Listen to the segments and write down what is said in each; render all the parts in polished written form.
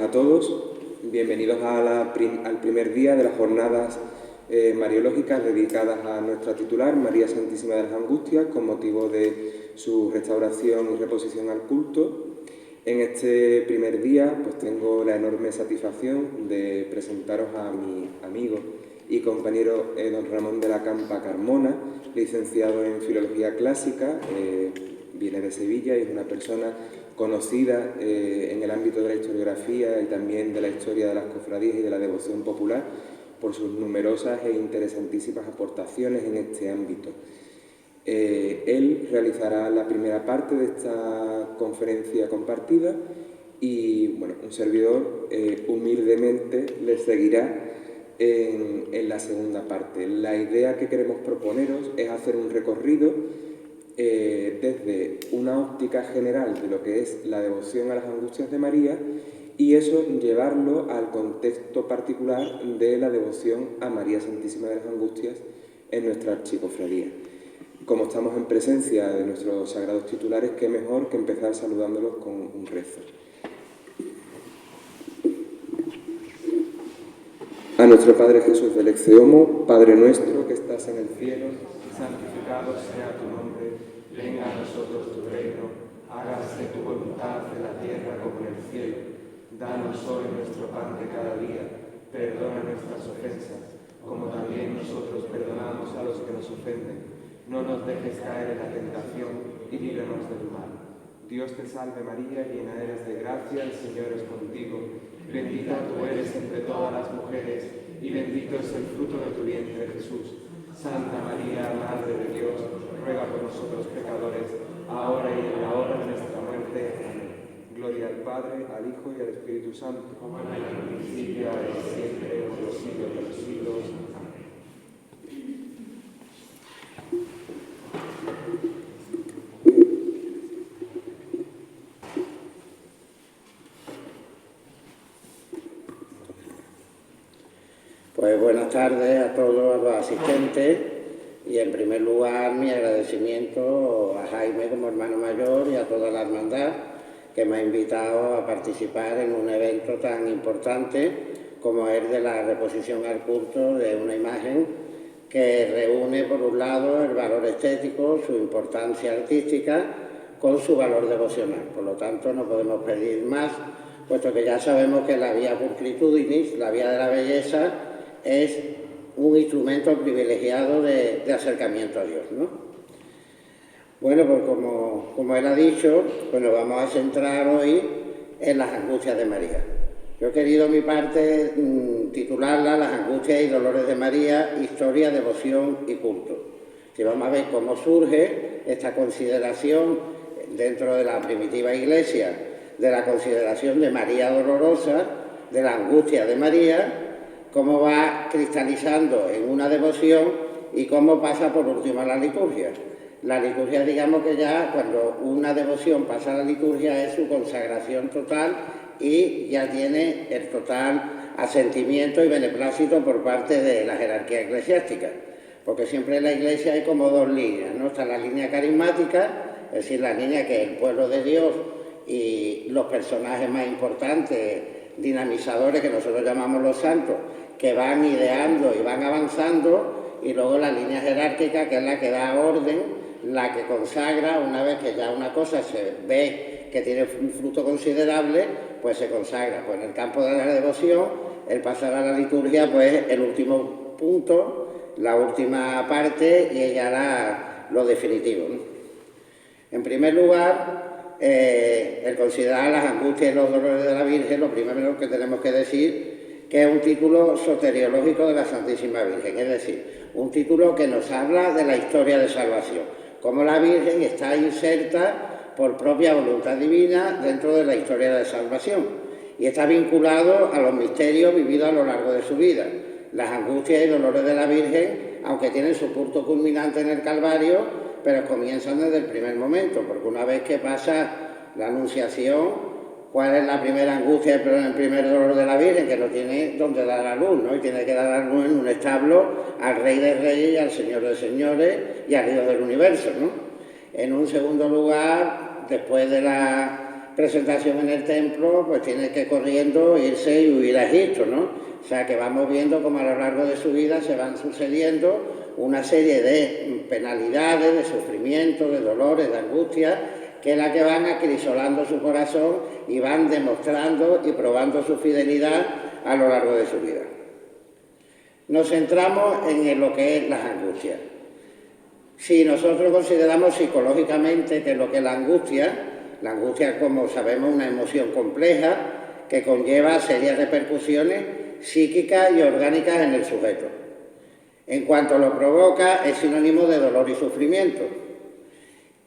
a todos. Bienvenidos al primer día de las jornadas mariológicas dedicadas a nuestra titular, María Santísima de las Angustias, con motivo de su restauración y reposición al culto. En este primer día pues tengo la enorme satisfacción de presentaros a mi amigo y compañero don Ramón de la Campa Carmona, licenciado en Filología Clásica, viene de Sevilla y es una persona conocida en el ámbito de la historiografía y también de la historia de las cofradías y de la devoción popular por sus numerosas e interesantísimas aportaciones en este ámbito. Él realizará la primera parte de esta conferencia compartida y, bueno, un servidor humildemente le seguirá en la segunda parte. La idea que queremos proponeros es hacer un recorrido desde una óptica general de lo que es la devoción a las Angustias de María y eso llevarlo al contexto particular de la devoción a María Santísima de las Angustias en nuestra archicofradía. Como estamos en presencia de nuestros sagrados titulares, qué mejor que empezar saludándolos con un rezo. A nuestro Padre Jesús del Ex Homo, Padre nuestro que estás en el cielo, santificado sea tu nombre, venga a nosotros tu reino, hágase tu voluntad en la tierra como en el cielo. Danos hoy nuestro pan de cada día, perdona nuestras ofensas, como también nosotros perdonamos a los que nos ofenden. No nos dejes caer en la tentación y líbranos del mal. Dios te salve María, llena eres de gracia, el Señor es contigo. Bendita tú eres entre todas las mujeres y bendito es el fruto de tu vientre Jesús. Santa María, Madre de Dios, ruega por nosotros pecadores, ahora y en la hora de nuestra muerte. Amén. Gloria al Padre, al Hijo y al Espíritu Santo, como en el principio, ahora y siempre, por los siglos de los siglos. Amén. Pues buenas tardes a todos los asistentes y en primer lugar mi agradecimiento a Jaime como hermano mayor y a toda la hermandad que me ha invitado a participar en un evento tan importante como es de la reposición al culto de una imagen que reúne por un lado el valor estético, su importancia artística con su valor devocional. Por lo tanto no podemos pedir más, puesto que ya sabemos que la vía pulcritudinis, la vía de la belleza, es un instrumento privilegiado de acercamiento a Dios, ¿no? Bueno, pues como él ha dicho, pues nos vamos a centrar hoy en las angustias de María. Yo he querido mi parte titularla Las angustias y dolores de María, historia, devoción y culto. Y vamos a ver cómo surge esta consideración dentro de la primitiva Iglesia, de la consideración de María Dolorosa, de la angustia de María, cómo va cristalizando en una devoción y cómo pasa por último a la liturgia. La liturgia, digamos que ya cuando una devoción pasa a la liturgia es su consagración total y ya tiene el total asentimiento y beneplácito por parte de la jerarquía eclesiástica. Porque siempre en la Iglesia hay como dos líneas, ¿no? Está la línea carismática, es decir, la línea que es el pueblo de Dios y los personajes más importantes, dinamizadores, que nosotros llamamos los santos, que van ideando y van avanzando, y luego la línea jerárquica, que es la que da orden, la que consagra. Una vez que ya una cosa se ve que tiene un fruto considerable, pues se consagra. Pues en el campo de la devoción, el pasar a la liturgia, pues el último punto, la última parte, y ella hará lo definitivo, ¿no? En primer lugar, el considerar las angustias y los dolores de la Virgen, lo primero que tenemos que decir que es un título soteriológico de la Santísima Virgen, es decir, un título que nos habla de la historia de salvación, cómo la Virgen está inserta por propia voluntad divina dentro de la historia de salvación y está vinculado a los misterios vividos a lo largo de su vida. Las angustias y dolores de la Virgen, aunque tienen su punto culminante en el Calvario, pero comienzan desde el primer momento, porque una vez que pasa la Anunciación, ¿cuál es la primera angustia, el primer dolor de la Virgen? Que no tiene donde dar a luz, ¿no? Y tiene que dar a luz en un establo al Rey de Reyes y al Señor de Señores y al Dios del universo, ¿no? En un segundo lugar, después de la presentación en el templo, pues tiene que corriendo irse y huir a Egipto, ¿no? O sea que vamos viendo cómo a lo largo de su vida se van sucediendo una serie de penalidades, de sufrimientos, de dolores, de angustias, que es la que van acrisolando su corazón y van demostrando y probando su fidelidad a lo largo de su vida. Nos centramos en lo que es las angustias. Si nosotros consideramos psicológicamente que lo que es la angustia, como sabemos, es una emoción compleja que conlleva serias repercusiones psíquicas y orgánicas en el sujeto. En cuanto lo provoca, es sinónimo de dolor y sufrimiento.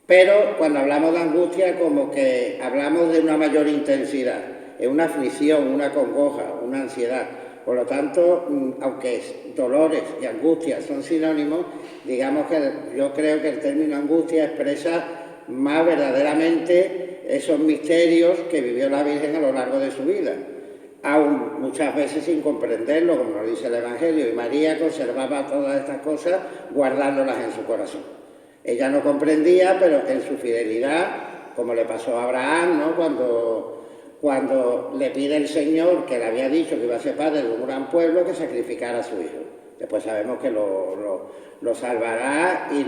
Pero cuando hablamos de angustia, como que hablamos de una mayor intensidad, es una aflicción, una congoja, una ansiedad. Por lo tanto, aunque dolores y angustias son sinónimos, digamos que yo creo que el término angustia expresa más verdaderamente esos misterios que vivió la Virgen a lo largo de su vida, aún muchas veces sin comprenderlo, como nos dice el Evangelio, y María conservaba todas estas cosas guardándolas en su corazón. Ella no comprendía, pero en su fidelidad, como le pasó a Abraham, ¿no? Cuando le pide el Señor, que le había dicho que iba a ser padre de un gran pueblo, que sacrificara a su hijo. Después sabemos que lo salvará y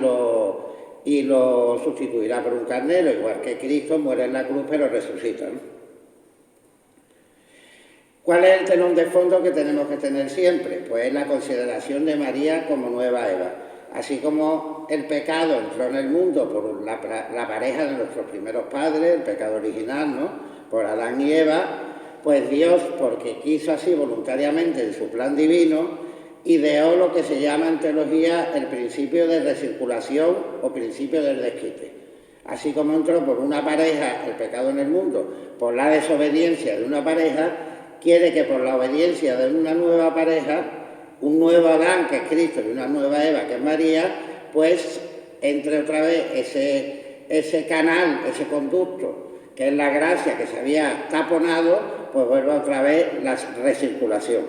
lo sustituirá por un carnero, igual que Cristo muere en la cruz pero resucita, ¿no? ¿Cuál es el telón de fondo que tenemos que tener siempre? Pues la consideración de María como nueva Eva. Así como el pecado entró en el mundo por la pareja de nuestros primeros padres, el pecado original, ¿no? Por Adán y Eva, pues Dios, porque quiso así voluntariamente en su plan divino, ideó lo que se llama en teología el principio de recirculación o principio del desquite. Así como entró por una pareja el pecado en el mundo, por la desobediencia de una pareja, quiere que por la obediencia de una nueva pareja, un nuevo Adán, que es Cristo, y una nueva Eva, que es María, pues entre otra vez ese canal, ese conducto, que es la gracia que se había taponado, pues vuelve otra vez la recirculación.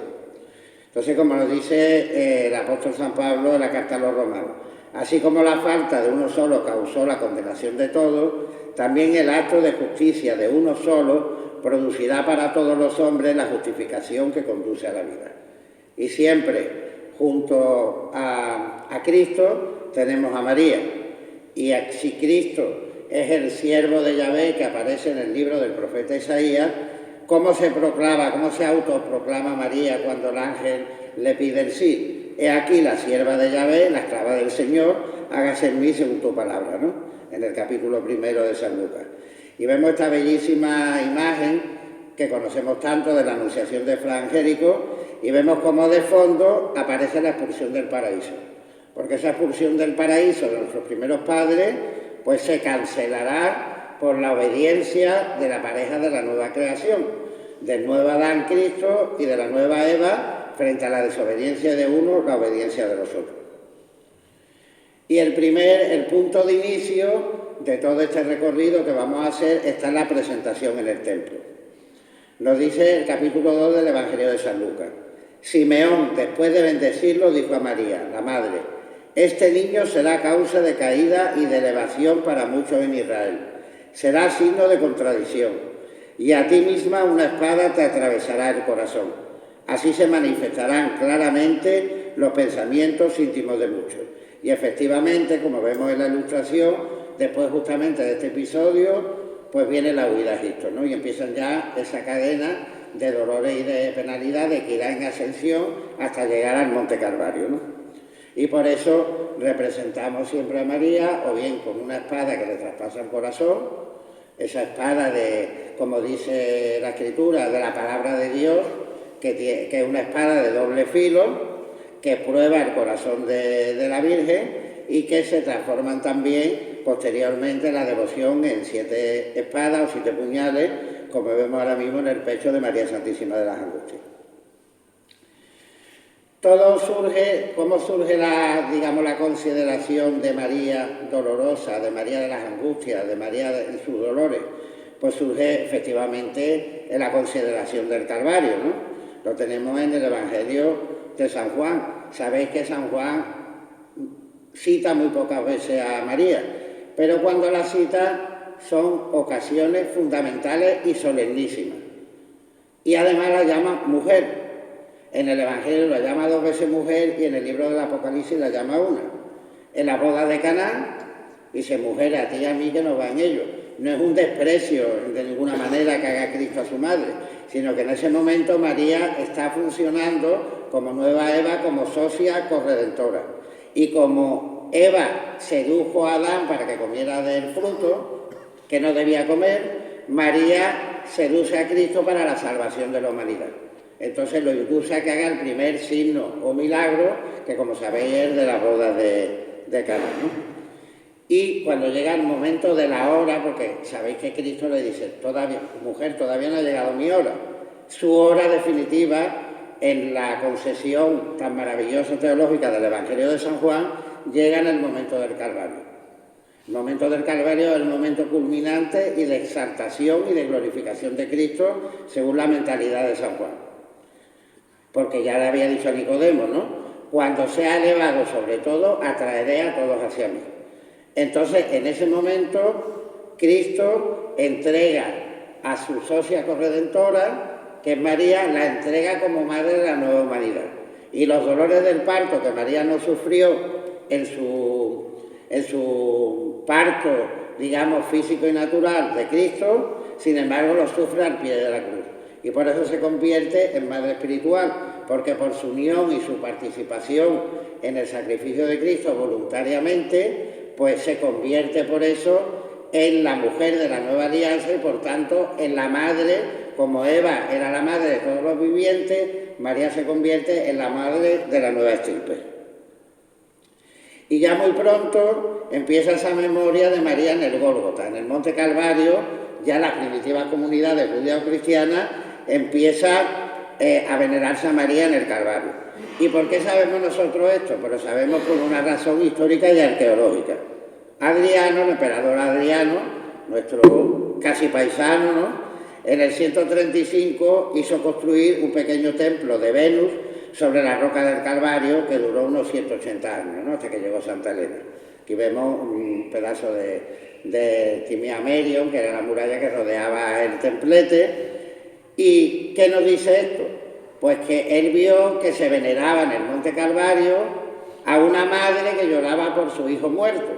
Entonces, como nos dice el apóstol San Pablo en la carta a los romanos, así como la falta de uno solo causó la condenación de todos, también el acto de justicia de uno solo producirá para todos los hombres la justificación que conduce a la vida. Y siempre, junto a Cristo, tenemos a María. Y si Cristo es el siervo de Yahvé que aparece en el libro del profeta Isaías, ¿cómo se proclama, cómo se autoproclama María cuando el ángel le pide el sí? He aquí la sierva de Yahvé, la esclava del Señor, hágase en mí según tu palabra, ¿no? En el capítulo 1 de San Lucas. Y vemos esta bellísima imagen que conocemos tanto de la Anunciación de Fray Angélico, y vemos cómo de fondo aparece la expulsión del paraíso. Porque esa expulsión del paraíso de nuestros primeros padres, pues se cancelará por la obediencia de la pareja de la nueva creación, del nuevo Adán Cristo y de la nueva Eva, frente a la desobediencia de uno, la obediencia de los otros. Y el punto de inicio de todo este recorrido que vamos a hacer está en la presentación en el templo. Nos dice el capítulo 2 del Evangelio de San Lucas. Simeón, después de bendecirlo, dijo a María, la madre: este niño será causa de caída y de elevación para muchos en Israel. Será signo de contradicción, y a ti misma una espada te atravesará el corazón. Así se manifestarán claramente los pensamientos íntimos de muchos. Y efectivamente, como vemos en la ilustración, después justamente de este episodio, pues viene la huida a Egipto, ¿no? Y empiezan ya esa cadena de dolores y de penalidades que irá en ascensión hasta llegar al Monte Calvario, ¿no? Y por eso representamos siempre a María, o bien con una espada que le traspasa el corazón, esa espada de, como dice la Escritura, de la palabra de Dios, que es una espada de doble filo, que prueba el corazón de la Virgen y que se transforman también posteriormente en la devoción en 7 espadas o 7 puñales, como vemos ahora mismo en el pecho de María Santísima de las Angustias. Todo surge, ¿cómo surge la consideración de María dolorosa, de María de las Angustias, de María en sus dolores? Pues surge efectivamente en la consideración del Calvario, ¿no? Lo tenemos en el Evangelio de San Juan. Sabéis que San Juan cita muy pocas veces a María, pero cuando la cita son ocasiones fundamentales y solemnísimas. Y además la llama mujer. En el Evangelio la llama 2 veces mujer y en el libro del Apocalipsis la llama una. En la boda de Caná dice mujer a ti y a mí que nos va en ello. No es un desprecio de ninguna manera que haga Cristo a su madre, sino que en ese momento María está funcionando como nueva Eva, como socia corredentora. Y como Eva sedujo a Adán para que comiera del fruto que no debía comer, María seduce a Cristo para la salvación de la humanidad. Entonces lo induce a que haga el primer signo o milagro, que como sabéis es de la boda de Caná, ¿no? Y cuando llega el momento de la hora, porque sabéis que Cristo le dice, mujer, todavía no ha llegado mi hora. Su hora definitiva, en la concesión tan maravillosa teológica del Evangelio de San Juan, llega en el momento del Calvario. El momento del Calvario es el momento culminante y de exaltación y de glorificación de Cristo, según la mentalidad de San Juan. Porque ya le había dicho a Nicodemo, ¿no? Cuando sea elevado sobre todo, atraeré a todos hacia mí. Entonces, en ese momento, Cristo entrega a su socia corredentora, que es María, la entrega como madre de la nueva humanidad. Y los dolores del parto que María no sufrió en su parto, digamos, físico y natural de Cristo, sin embargo, los sufre al pie de la cruz. Y por eso se convierte en madre espiritual, porque por su unión y su participación en el sacrificio de Cristo voluntariamente, pues se convierte por eso en la mujer de la nueva alianza y por tanto en la madre, como Eva era la madre de todos los vivientes, María se convierte en la madre de la nueva estirpe. Y ya muy pronto empieza esa memoria de María en el Gólgota, en el Monte Calvario, ya las primitivas comunidades judío-cristianas empiezan a venerarse a María en el Calvario. ¿Y por qué sabemos nosotros esto? Pues lo sabemos por una razón histórica y arqueológica. Adriano, el emperador Adriano, nuestro casi paisano, ¿no?, en el 135 hizo construir un pequeño templo de Venus sobre la roca del Calvario que duró unos 180 años, ¿no?, hasta que llegó Santa Elena. Aquí vemos un pedazo de Timea Merion, que era la muralla que rodeaba el templete. ¿Y qué nos dice esto? Pues que él vio que se veneraba en el Monte Calvario a una madre que lloraba por su hijo muerto.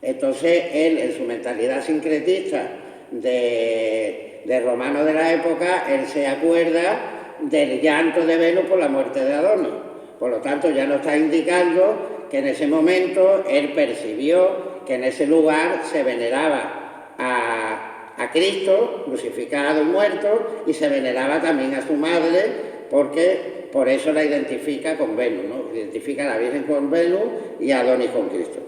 Entonces él, en su mentalidad sincretista de romano de la época, él se acuerda del llanto de Venus por la muerte de Adonis. Por lo tanto, ya nos está indicando que en ese momento él percibió que en ese lugar se veneraba a Cristo crucificado y muerto, y se veneraba también a su madre, porque por eso la identifica con Venus, ¿no? Identifica a la Virgen con Venus y a Adonis con Cristo.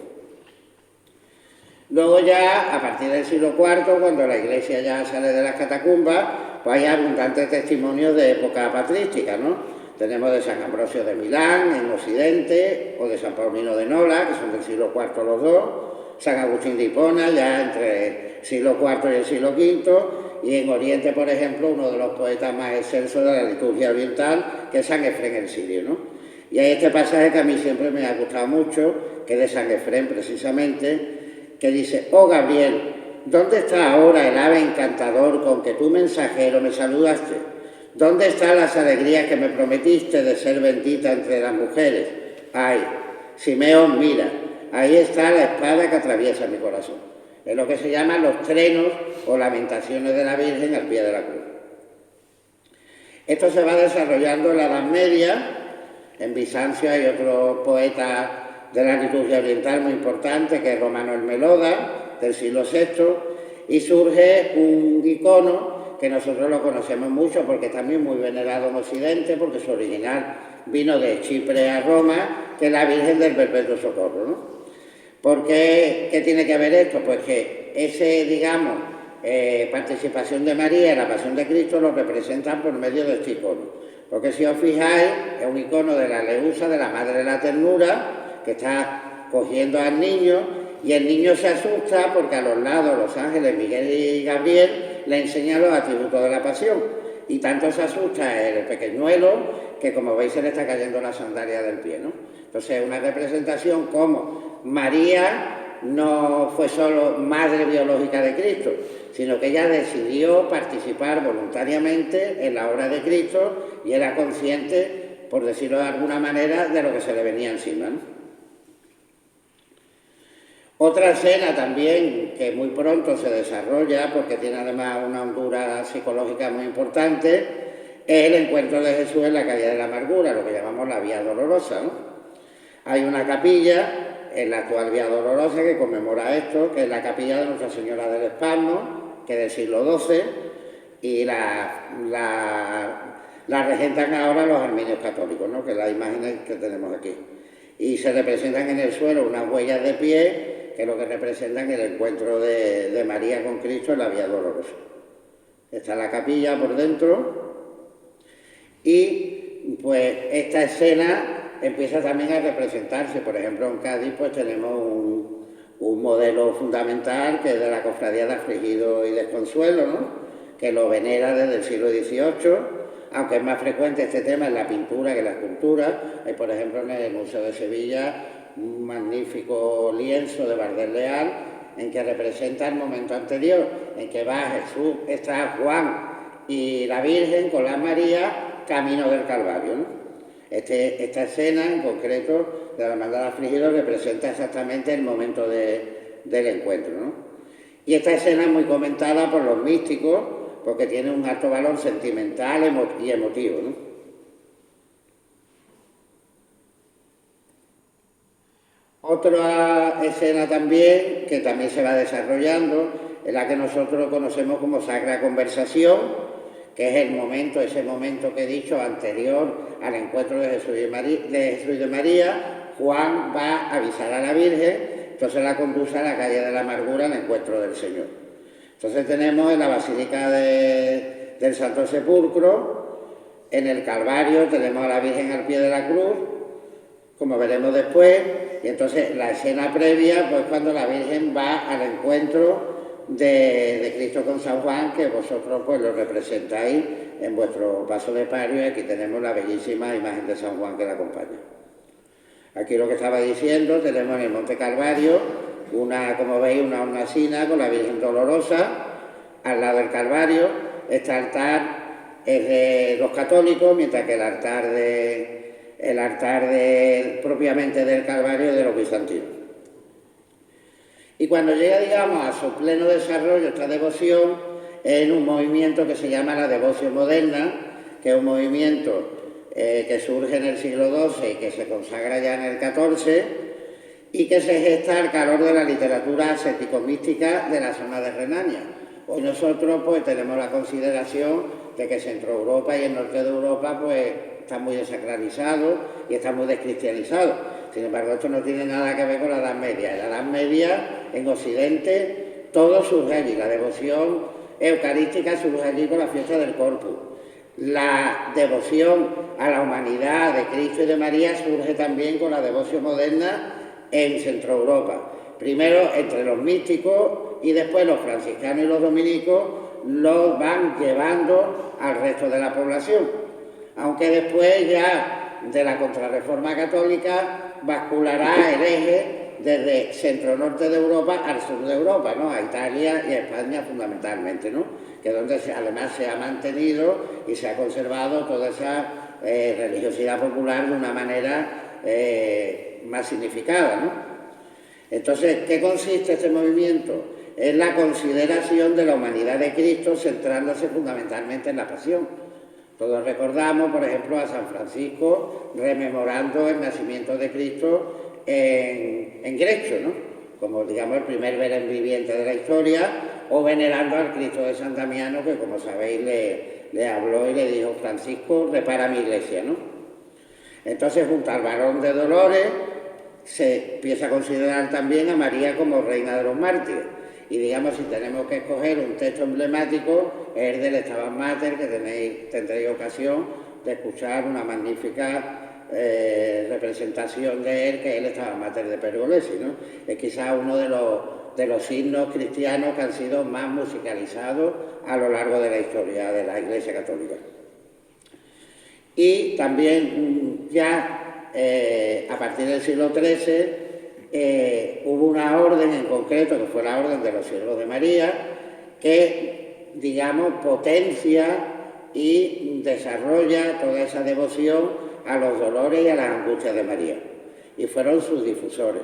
Luego ya, a partir del siglo IV, cuando la Iglesia ya sale de las catacumbas, pues hay abundantes testimonios de época patrística, ¿no? Tenemos de San Ambrosio de Milán, en Occidente, o de San Paulino de Nola, que son del siglo IV los dos, San Agustín de Hipona, ya entre el siglo IV y el siglo V, y en Oriente, por ejemplo, uno de los poetas más excelsos de la liturgia oriental, que es San Efrén el Sirio, ¿no? Y hay este pasaje que a mí siempre me ha gustado mucho, que es de San Efrén precisamente, que dice: «Oh Gabriel, ¿dónde está ahora el ave encantador con que tú, mensajero, me saludaste? ¿Dónde están las alegrías que me prometiste de ser bendita entre las mujeres? Ay, Simeón, mira, ahí está la espada que atraviesa mi corazón». Es lo que se llaman los trenos o lamentaciones de la Virgen al pie de la cruz. Esto se va desarrollando en la Edad Media. En Bizancio hay otro poeta de la liturgia oriental muy importante, que es Romano el Meloda, del siglo VI, y surge un icono que nosotros lo conocemos mucho porque es también muy venerado en Occidente, porque su original vino de Chipre a Roma, que es la Virgen del Perpetuo Socorro, ¿no? ¿Por qué? ¿Qué tiene que ver esto? Pues que ese, digamos, participación de María en la Pasión de Cristo lo representan por medio de este icono. Porque si os fijáis, es un icono de la Leusa, de la Madre de la Ternura, que está cogiendo al niño, y el niño se asusta porque a los lados los ángeles Miguel y Gabriel le enseñan los atributos de la pasión, y tanto se asusta el pequeñuelo que, como veis, se le está cayendo la sandalia del pie, ¿no? Entonces es una representación como María no fue solo madre biológica de Cristo, sino que ella decidió participar voluntariamente en la obra de Cristo y era consciente, por decirlo de alguna manera, de lo que se le venía encima, ¿no? Otra escena también que muy pronto se desarrolla, porque tiene además una hondura psicológica muy importante, es el encuentro de Jesús en la calle de la amargura, lo que llamamos la Vía Dolorosa, ¿no? Hay una capilla en la actual Vía Dolorosa que conmemora esto, que es la capilla de Nuestra Señora del Espasmo, que es del siglo XII, y la regentan ahora los armenios católicos, ¿no? Que es la imagen que tenemos aquí. Y se representan en el suelo unas huellas de pie que lo que representan el encuentro de María con Cristo en la Vía Dolorosa. Está la capilla por dentro y pues esta escena empieza también a representarse. Por ejemplo, en Cádiz pues tenemos un modelo fundamental que es de la Cofradía de Afligidos y Desconsuelo, ¿no? Que lo venera desde el siglo XVIII, aunque es más frecuente este tema en la pintura que en la escultura. Hay, por ejemplo, en el Museo de Sevilla un magnífico lienzo de Bardel Leal en que representa el momento anterior, en que va Jesús, está Juan y la Virgen con la María camino del Calvario, ¿no? Esta escena en concreto de la Hermandad de Afligidos representa exactamente el momento del encuentro, ¿no? Y esta escena es muy comentada por los místicos porque tiene un alto valor sentimental y emotivo, ¿no? Otra escena también, que también se va desarrollando, es la que nosotros conocemos como Sacra Conversación, que es el momento, ese momento que he dicho anterior al encuentro de Jesús y de María. Juan va a avisar a la Virgen, entonces la conduce a la calle de la Amargura al encuentro del Señor. Entonces tenemos en la Basílica del Santo Sepulcro, en el Calvario tenemos a la Virgen al pie de la cruz, como veremos después, y entonces la escena previa, pues cuando la Virgen va al encuentro de Cristo con San Juan, que vosotros pues lo representáis en vuestro paso de palio, y aquí tenemos la bellísima imagen de San Juan que la acompaña. Aquí lo que estaba diciendo, tenemos en el Monte Calvario, como veis, una hornacina con la Virgen Dolorosa, al lado del Calvario. Este altar es de los católicos, mientras que el altar propiamente del Calvario es de los bizantinos. Y cuando llega, digamos, a su pleno desarrollo esta devoción, es en un movimiento que se llama la devoción moderna, que es un movimiento que surge en el siglo XII y que se consagra ya en el XIV, y que se gesta al calor de la literatura ascético-mística de la zona de Renania. Hoy nosotros pues tenemos la consideración de que Centro Europa y el norte de Europa pues están muy desacralizados y están muy descristianizados. Sin embargo, esto no tiene nada que ver con la Edad Media. En la Edad Media, en Occidente, todo surge allí. La devoción eucarística surge allí con la fiesta del Corpus. La devoción a la humanidad de Cristo y de María surge también con la devoción moderna en Centro Europa. Primero entre los místicos y después los franciscanos y los dominicos los van llevando al resto de la población. Aunque después ya de la Contrarreforma Católica basculará el eje desde centro-norte de Europa al sur de Europa, ¿no? A Italia y a España fundamentalmente, ¿no? Que es donde además se ha mantenido y se ha conservado toda esa religiosidad popular de una manera más significada, ¿no? Entonces, ¿qué consiste este movimiento? Es la consideración de la humanidad de Cristo centrándose fundamentalmente en la pasión. Todos recordamos, por ejemplo, a San Francisco rememorando el nacimiento de Cristo en Grecho, ¿no? Como, digamos, el primer Belén viviente de la historia, o venerando al Cristo de San Damiano, que, como sabéis, le habló y le dijo: Francisco, repara mi iglesia, ¿no? Entonces, junto al varón de Dolores, se empieza a considerar también a María como reina de los mártires. Y digamos, si tenemos que escoger un texto emblemático, es el del Stabat Mater, que tendréis ocasión de escuchar una magnífica representación de él, que es el Stabat Mater de Pergolesi, ¿no? Es quizás uno de los himnos cristianos que han sido más musicalizados a lo largo de la historia de la Iglesia Católica. Y también ya a partir del siglo XIII hubo una orden en concreto, que fue la Orden de los Siervos de María, que, digamos, potencia y desarrolla toda esa devoción a los dolores y a las angustias de María. Y fueron sus difusores.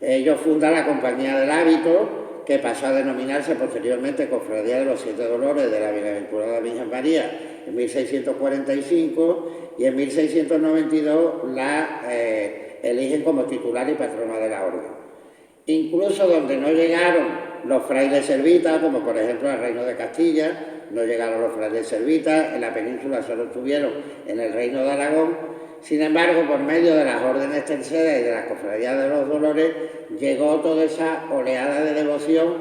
Ellos fundan la Compañía del Hábito, que pasó a denominarse posteriormente Cofradía de los Siete Dolores de la Bienaventurada Virgen María en 1645, y en 1692 la eligen como titular y patrona de la orden. Incluso donde no llegaron los frailes servitas, como por ejemplo el Reino de Castilla, no llegaron los frailes servitas, en la península solo estuvieron en el Reino de Aragón. Sin embargo, por medio de las órdenes terceras y de las cofradías de los dolores, llegó toda esa oleada de devoción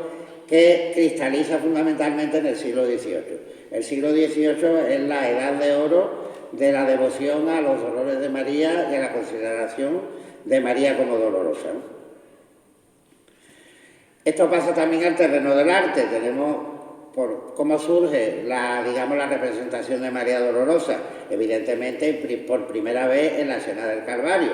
que cristaliza fundamentalmente en el siglo XVIII. El siglo XVIII es la edad de oro de la devoción a los dolores de María y a la consideración de María como dolorosa, ¿no? Esto pasa también al terreno del arte. Tenemos cómo surge la representación de María Dolorosa, evidentemente por primera vez en la escena del Calvario.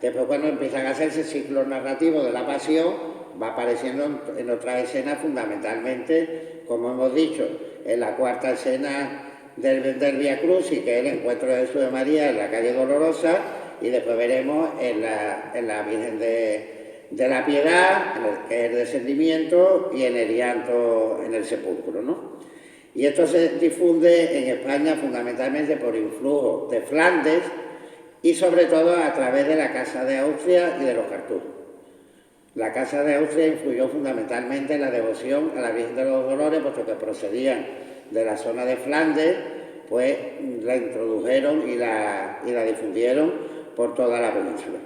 Después, cuando empiezan a hacerse ciclos narrativos de la Pasión, va apareciendo en otras escenas, fundamentalmente, como hemos dicho, en la cuarta escena del Via Crucis, que es el encuentro de Jesús de María en la calle Dolorosa, y después veremos en la Virgen de la Piedad, que es el descendimiento, y en el llanto en el sepulcro, ¿no? Y esto se difunde en España fundamentalmente por influjo de Flandes y sobre todo a través de la Casa de Austria y de los Cartujos. La Casa de Austria influyó fundamentalmente en la devoción a la Virgen de los Dolores, puesto que procedían de la zona de Flandes, pues la introdujeron y la difundieron por toda la península.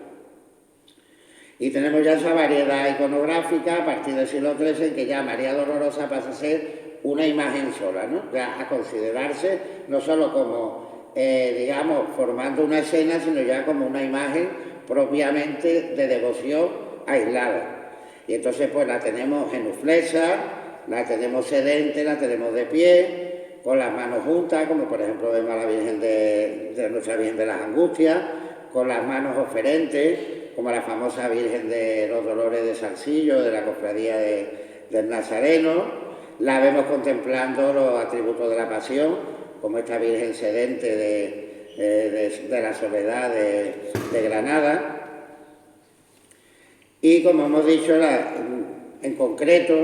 Y tenemos ya esa variedad iconográfica a partir del siglo XIII, en que ya María Dolorosa pasa a ser una imagen sola, ¿no? Ya a considerarse no solo como, formando una escena, sino ya como una imagen propiamente de devoción aislada. Y entonces pues la tenemos genuflexa, la tenemos sedente, la tenemos de pie, con las manos juntas, como por ejemplo vemos a la Virgen de Nuestra Virgen de las Angustias, con las manos oferentes, como la famosa Virgen de los Dolores de Salsillo, de la cofradía del Nazareno. La vemos contemplando los atributos de la Pasión, como esta Virgen sedente de la Soledad de Granada. Y como hemos dicho, en concreto,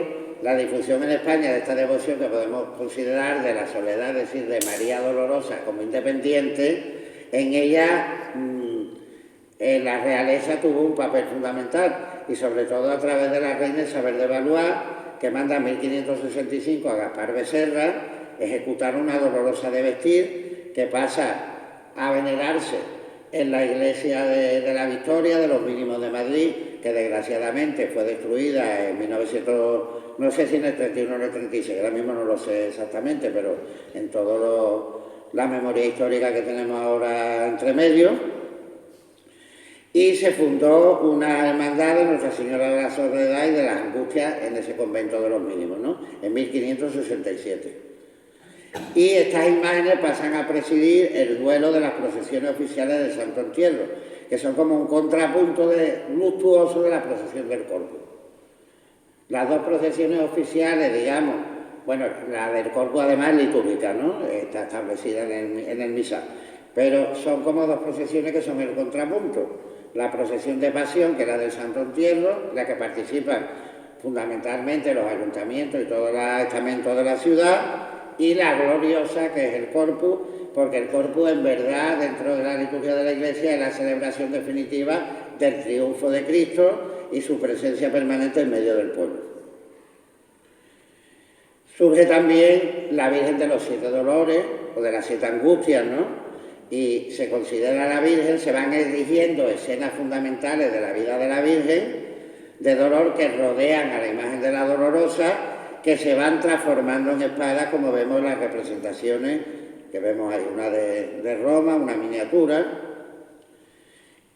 la difusión en España de esta devoción que podemos considerar de la Soledad, es decir, de María Dolorosa como independiente, en ella la realeza tuvo un papel fundamental, y sobre todo a través de la reina Isabel de Valois, que manda en 1565 a Gaspar Becerra ejecutar una Dolorosa de vestir, que pasa a venerarse en la iglesia de la Victoria de los Mínimos de Madrid, que desgraciadamente fue destruida en 1900, no sé si en el 31 o en el 36, ahora mismo no lo sé exactamente, pero en toda la memoria histórica que tenemos ahora entre medio. Y se fundó una hermandad de Nuestra Señora de la Soledad y de las Angustias en ese convento de los Mínimos, ¿no? En 1567. Y estas imágenes pasan a presidir el duelo de las procesiones oficiales del Santo Entierro, que son como un contrapunto luctuoso de la procesión del Corpus. Las dos procesiones oficiales, la del Corpus además es litúrgica, ¿no? Está establecida en el misal, pero son como dos procesiones que son el contrapunto. La procesión de Pasión, que es la del Santo Entierro, la que participan fundamentalmente los ayuntamientos y todos los estamentos de la ciudad, y la gloriosa, que es el Corpus, porque el Corpus en verdad dentro de la liturgia de la Iglesia es la celebración definitiva del triunfo de Cristo y su presencia permanente en medio del pueblo. Surge también la Virgen de los Siete Dolores o de las Siete Angustias, ¿no? Y se considera a la Virgen, se van eligiendo escenas fundamentales de la vida de la Virgen de dolor que rodean a la imagen de la Dolorosa, que se van transformando en espadas, como vemos en las representaciones que vemos ahí, una de Roma, una miniatura.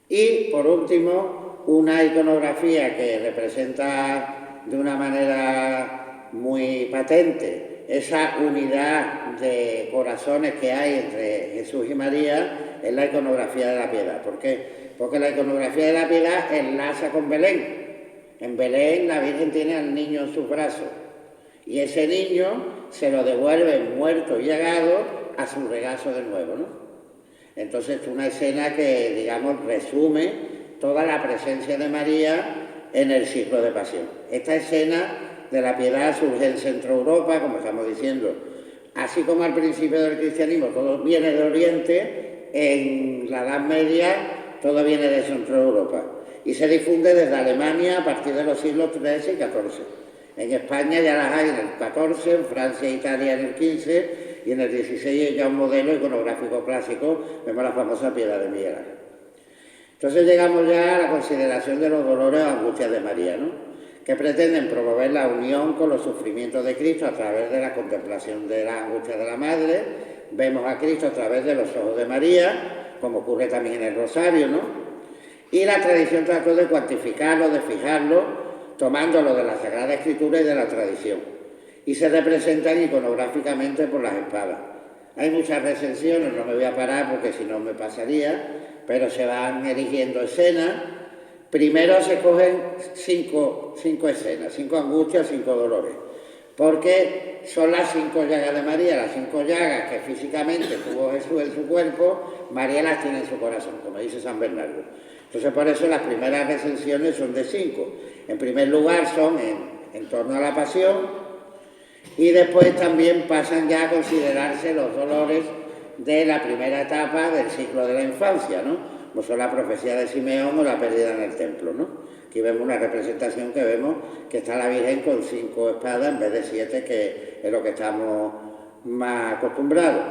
Y por último, una iconografía que representa de una manera muy patente esa unidad de corazones que hay entre Jesús y María, es la iconografía de la Piedad. ¿Por qué? porque la iconografía de la Piedad enlaza con Belén. En Belén la Virgen tiene al niño en sus brazos y ese niño se lo devuelve muerto y llagado a su regazo de nuevo, ¿no? Entonces es una escena que, digamos, resume toda la presencia de María en el ciclo de pasión. Esta escena de la Piedad surge en Centro Europa, como estamos diciendo, así como al principio del cristianismo todo viene de Oriente, en la Edad Media todo viene de Centro Europa y se difunde desde Alemania a partir de los siglos XIII y XIV. En España ya las hay en el XIV, en Francia e Italia en el XV y en el XVI ya un modelo iconográfico clásico, vemos la famosa Piedad de Miguel Ángel. Entonces llegamos ya a la consideración de los dolores o angustias de María, ¿no? Que pretenden promover la unión con los sufrimientos de Cristo a través de la contemplación de las angustias de la Madre. Vemos a Cristo a través de los ojos de María, como ocurre también en el Rosario, ¿no? Y la tradición trató de cuantificarlo, de fijarlo, tomándolo de la Sagrada Escritura y de la tradición. Y se representan iconográficamente por las espadas. Hay muchas recensiones, no me voy a parar porque si no me pasaría, pero se van erigiendo escenas. Primero se cogen cinco escenas, 5 angustias, 5 dolores, porque son las 5 llagas de María, las 5 llagas que físicamente tuvo Jesús en su cuerpo, María las tiene en su corazón, como dice San Bernardo. Entonces por eso las primeras recensiones son de 5. En primer lugar son en torno a la pasión y después también pasan ya a considerarse los dolores de la primera etapa del ciclo de la infancia, ¿no? Como son la profecía de Simeón o la pérdida en el templo, ¿no? Aquí vemos una representación que vemos que está la Virgen con 5 espadas en vez de 7, que es lo que estamos más acostumbrados.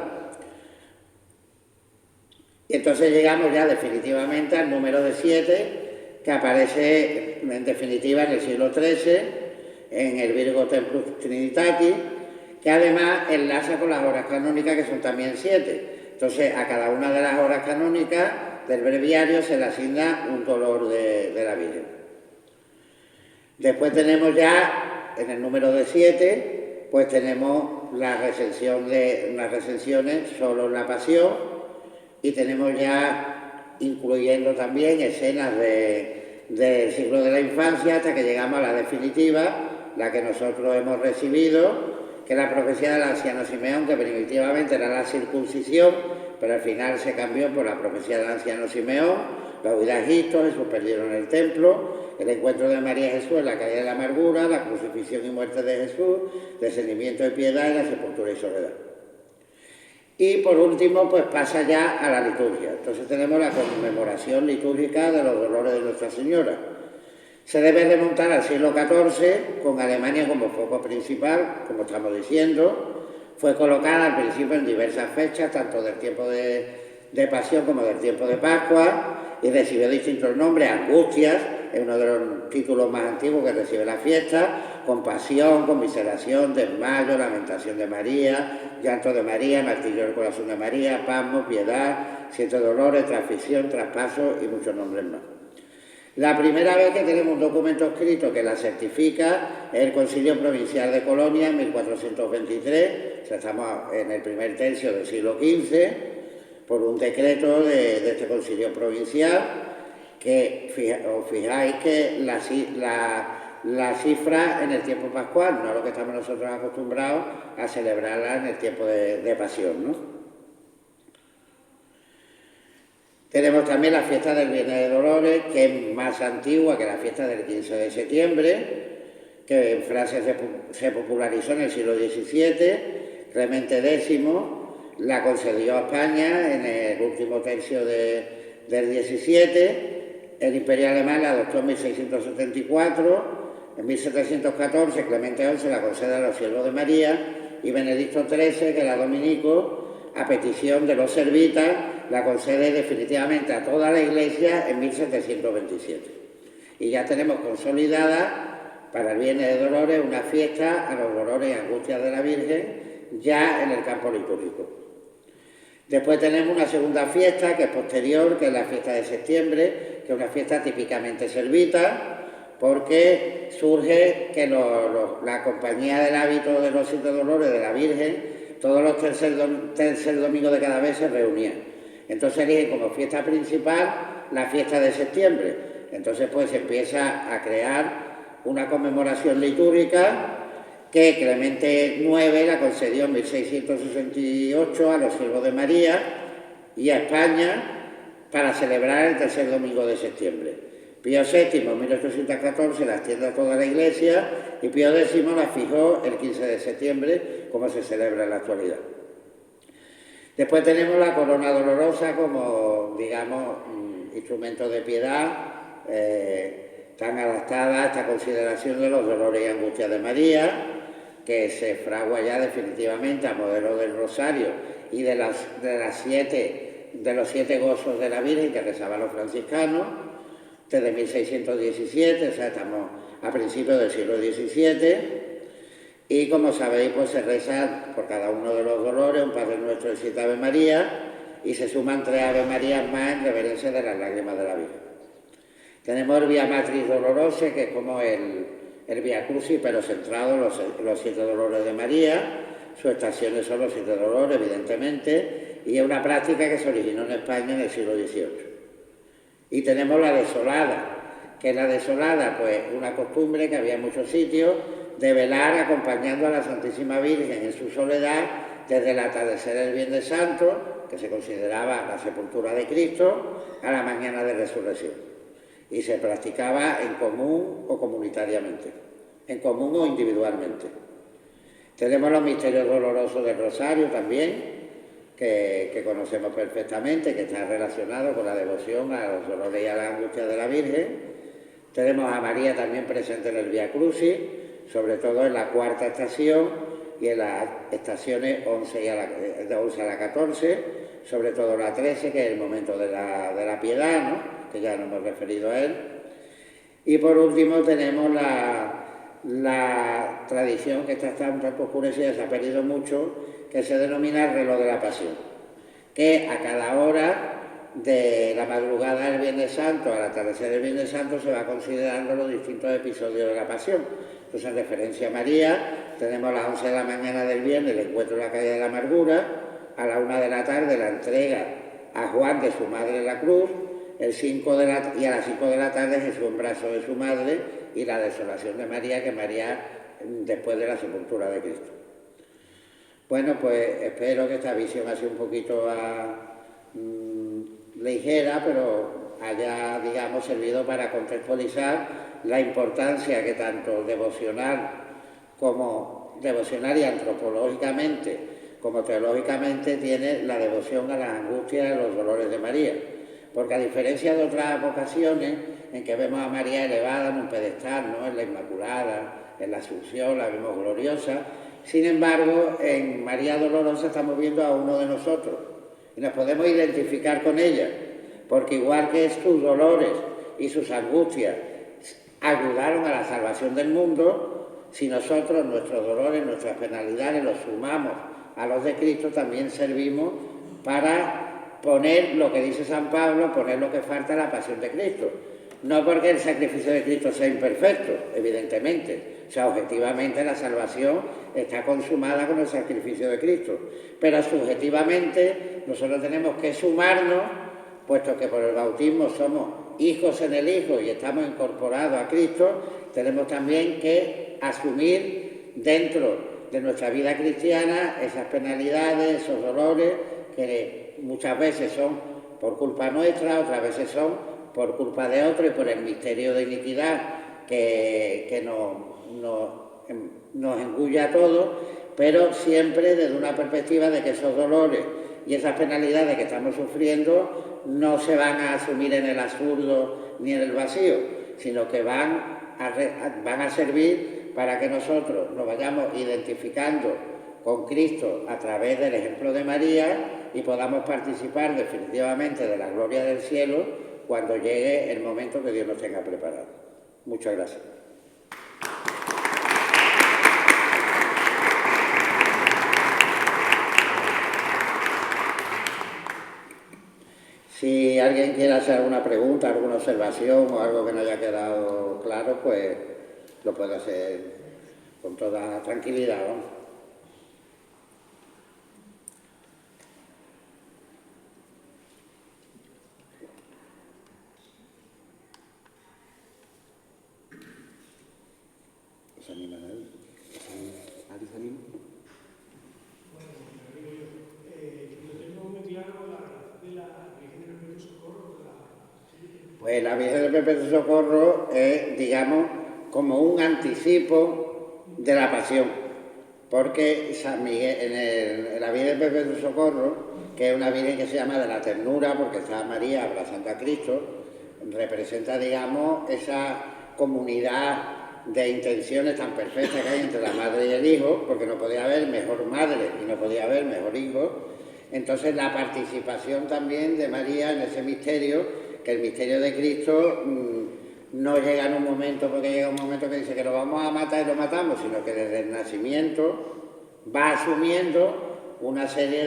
Y entonces llegamos ya definitivamente al número de 7, que aparece en definitiva en el siglo XIII, en el Virgo Templus Trinitatis, que además enlaza con las horas canónicas, que son también 7. Entonces, a cada una de las horas canónicas del breviario se le asigna un dolor de la Virgen. Después tenemos ya, en el número de 7, pues tenemos la recensión de unas recensiones solo en la Pasión, y tenemos ya, incluyendo también escenas del ciclo de la infancia, hasta que llegamos a la definitiva, la que nosotros hemos recibido, que es la profecía del anciano Simeón, que primitivamente era la circuncisión, pero al final se cambió por la profecía del anciano Simeón, la huida a Egipto, Jesús perdido en el templo, el encuentro de María y Jesús en la calle de la amargura, la crucifixión y muerte de Jesús, descendimiento de piedad y la sepultura y soledad. Y por último, pues pasa ya a la liturgia. Entonces tenemos la conmemoración litúrgica de los dolores de Nuestra Señora. Se debe remontar al siglo XIV, con Alemania como foco principal, como estamos diciendo. Fue colocada al principio en diversas fechas, tanto del tiempo de Pasión como del tiempo de Pascua, y recibió distintos nombres. Angustias es uno de los títulos más antiguos que recibe la fiesta: compasión, conmiseración, desmayo, lamentación de María, llanto de María, martirio del corazón de María, pasmo, piedad, 7 dolores, transfisión, traspaso y muchos nombres más. La primera vez que tenemos un documento escrito que la certifica es el Concilio Provincial de Colonia en 1423, o sea, estamos en el primer tercio del siglo XV, por un decreto de este Concilio Provincial, que os fijáis que la cifra en el tiempo pascual, no lo que estamos nosotros acostumbrados a celebrarla en el tiempo de Pasión, ¿no? Tenemos también la fiesta del Viernes de Dolores, que es más antigua que la fiesta del 15 de septiembre, que en Francia se popularizó en el siglo XVII. Clemente X la concedió a España en el último tercio del XVII. El Imperio Alemán la adoptó en 1674. En 1714 Clemente XI la concede a los siervos de María, y Benedicto XIII, que era dominico, a petición de los servitas, la concede definitivamente a toda la Iglesia en 1727. Y ya tenemos consolidada para el Viernes de Dolores una fiesta a los dolores y angustias de la Virgen, ya en el campo litúrgico. Después tenemos una segunda fiesta que es posterior, que es la fiesta de septiembre, que es una fiesta típicamente servita, porque surge que la compañía del hábito de los 7 dolores de la Virgen, todos los tercer domingos de cada mes se reunían. Entonces eligen como fiesta principal la fiesta de septiembre. Entonces pues se empieza a crear una conmemoración litúrgica que Clemente IX la concedió en 1668 a los siervos de María y a España para celebrar el tercer domingo de septiembre. Pío VII en 1814 la extiende a toda la Iglesia y Pío X la fijó el 15 de septiembre, como se celebra en la actualidad. Después tenemos la corona dolorosa como, digamos, instrumento de piedad, tan adaptada a esta consideración de los dolores y angustias de María, que se fragua ya definitivamente a modelo del Rosario y de los 7 gozos de la Virgen que rezaban los franciscanos, desde 1617, o sea, estamos a principios del siglo XVII, y como sabéis, pues se reza por cada uno de los dolores un Padre Nuestro y 7 Ave María, y se suman 3 Ave Marías más en reverencia de las lágrimas de la Virgen. Tenemos el Vía Matriz Dolorosa, que es como el Vía Crucis, pero centrado en los 7 dolores de María. Sus estaciones son los 7 dolores, evidentemente, y es una práctica que se originó en España en el siglo XVIII. Y tenemos la desolada, que es la desolada, pues una costumbre que había en muchos sitios de velar acompañando a la Santísima Virgen en su soledad desde el atardecer del Viernes Santo, que se consideraba la sepultura de Cristo, a la mañana de resurrección. Y se practicaba en común o comunitariamente, en común o individualmente. Tenemos los misterios dolorosos del Rosario también, que conocemos perfectamente, que está relacionado con la devoción a los dolores y a la angustia de la Virgen. Tenemos a María también presente en el Vía Crucis, sobre todo en la 4ª estación y en las estaciones 11 a la 14, sobre todo la 13, que es el momento de la piedad, ¿no?, que ya nos hemos referido a él. Y por último tenemos la tradición, que está un poco oscurecida, se ha perdido mucho, que se denomina el reloj de la pasión, que a cada hora de la madrugada del Viernes Santo al atardecer del Viernes Santo se va considerando los distintos episodios de la pasión. Entonces, en referencia a María, tenemos a las 11 de la mañana del viernes el encuentro en la calle de la Amargura, a la 1 de la tarde la entrega a Juan de su madre en la cruz, y a las 5 de la tarde Jesús en brazos de su madre y la desolación de María, que María después de la sepultura de Cristo. Bueno, pues espero que esta visión ha sido un poquito ligera, pero haya, digamos, servido para contextualizar la importancia que tanto devocional y antropológicamente como teológicamente tiene la devoción a las angustias y a los dolores de María. Porque a diferencia de otras ocasiones en que vemos a María elevada en un pedestal, ¿no?, en la Inmaculada, en la Asunción, la vemos gloriosa, sin embargo, en María Dolorosa estamos viendo a uno de nosotros y nos podemos identificar con ella, porque igual que sus dolores y sus angustias ayudaron a la salvación del mundo, si nosotros nuestros dolores, nuestras penalidades los sumamos a los de Cristo, también servimos para poner lo que dice San Pablo, poner lo que falta a la pasión de Cristo. No porque el sacrificio de Cristo sea imperfecto, evidentemente. O sea, objetivamente la salvación está consumada con el sacrificio de Cristo. Pero subjetivamente nosotros tenemos que sumarnos, puesto que por el bautismo somos hijos en el Hijo y estamos incorporados a Cristo, tenemos también que asumir dentro de nuestra vida cristiana esas penalidades, esos dolores, que muchas veces son por culpa nuestra, otras veces son por culpa de otro y por el misterio de iniquidad que nos engulle a todos, pero siempre desde una perspectiva de que esos dolores y esas penalidades que estamos sufriendo no se van a asumir en el absurdo ni en el vacío, sino que van a servir para que nosotros nos vayamos identificando con Cristo a través del ejemplo de María y podamos participar definitivamente de la gloria del cielo cuando llegue el momento que Dios nos tenga preparado. Muchas gracias. Si alguien quiere hacer alguna pregunta, alguna observación o algo que no haya quedado claro, pues lo puede hacer con toda tranquilidad, ¿no? ¿Se anima nadie? ¿Alguien se anima? Yo tengo muy claro la de la Virgen del Perpetuo Socorro. Pues la Virgen del Perpetuo Socorro es, digamos, como un anticipo de la pasión, porque San Miguel, en la Virgen del Perpetuo Socorro, que es una Virgen que se llama de la ternura, porque está María abrazando a Cristo, representa, digamos, esa comunidad de intenciones tan perfectas que hay entre la madre y el hijo, porque no podía haber mejor madre y no podía haber mejor hijo. Entonces la participación también de María en ese misterio, que el misterio de Cristo no llega en un momento, porque llega un momento que dice que lo vamos a matar y lo matamos, sino que desde el nacimiento va asumiendo una serie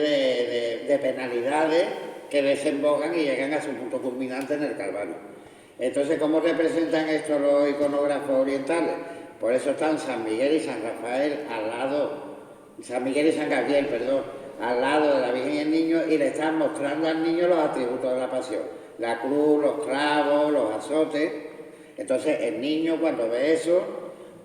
de penalidades que desembocan y llegan a su punto culminante en el Calvario. Entonces, ¿cómo representan esto los iconógrafos orientales? Por eso están San Miguel y San Rafael al lado, San Miguel y San Gabriel, perdón, al lado de la Virgen y el Niño, y le están mostrando al niño los atributos de la pasión: la cruz, los clavos, los azotes. Entonces el niño, cuando ve eso,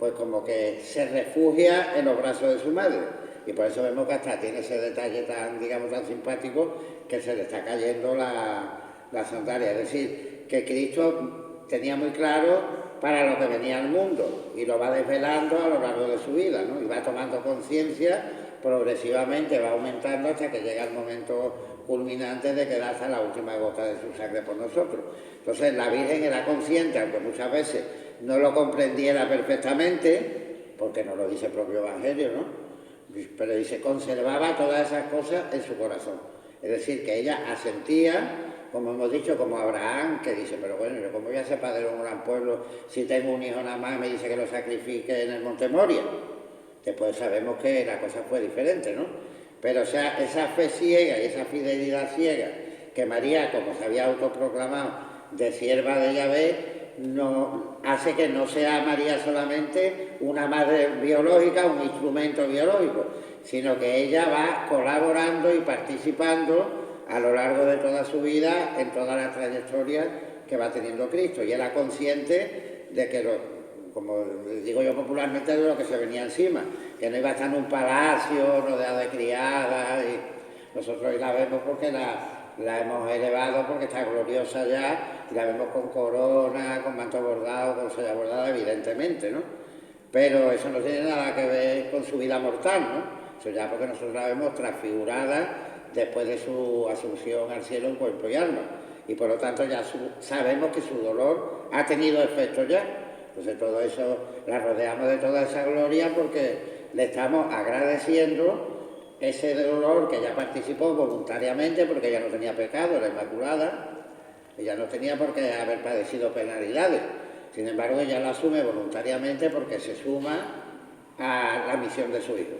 pues como que se refugia en los brazos de su madre, y por eso vemos que hasta tiene ese detalle tan, digamos, tan simpático, que se le está cayendo la sandalia. Es decir, que Cristo tenía muy claro para lo que venía al mundo, y lo va desvelando a lo largo de su vida, ¿no? Y va tomando conciencia progresivamente, va aumentando hasta que llega el momento culminante de que da hasta la última gota de su sangre por nosotros. Entonces la Virgen era consciente, aunque muchas veces no lo comprendiera perfectamente, porque no lo dice el propio Evangelio, ¿no? Pero dice, conservaba todas esas cosas en su corazón. Es decir, que ella asentía, como hemos dicho, como Abraham, que dice, pero bueno, ¿cómo voy a ser padre de un gran pueblo si tengo un hijo nada más? Me dice que lo sacrifique en el Monte Moria. Después sabemos que la cosa fue diferente, ¿no? Pero o sea, esa fe ciega y esa fidelidad ciega que María, como se había autoproclamado de sierva de Yahvé, no hace que no sea María solamente una madre biológica, un instrumento biológico, sino que ella va colaborando y participando a lo largo de toda su vida en toda la trayectoria que va teniendo Cristo. Y era consciente de que, como digo yo popularmente, de lo que se venía encima, que no iba a estar en un palacio rodeado de criadas. Y nosotros hoy la vemos porque la hemos elevado, porque está gloriosa ya, y la vemos con corona, con manto bordado, con saya bordada, evidentemente, ¿no? Pero eso no tiene nada que ver con su vida mortal, ¿no? Eso ya porque nosotros la vemos transfigurada después de su asunción al cielo en cuerpo y alma. Y por lo tanto ya sabemos que su dolor ha tenido efecto ya. Entonces todo eso, la rodeamos de toda esa gloria porque le estamos agradeciendo ese dolor que ella participó voluntariamente, porque ella no tenía pecado, era inmaculada, ella no tenía por qué haber padecido penalidades. Sin embargo, ella la asume voluntariamente porque se suma a la misión de su hijo.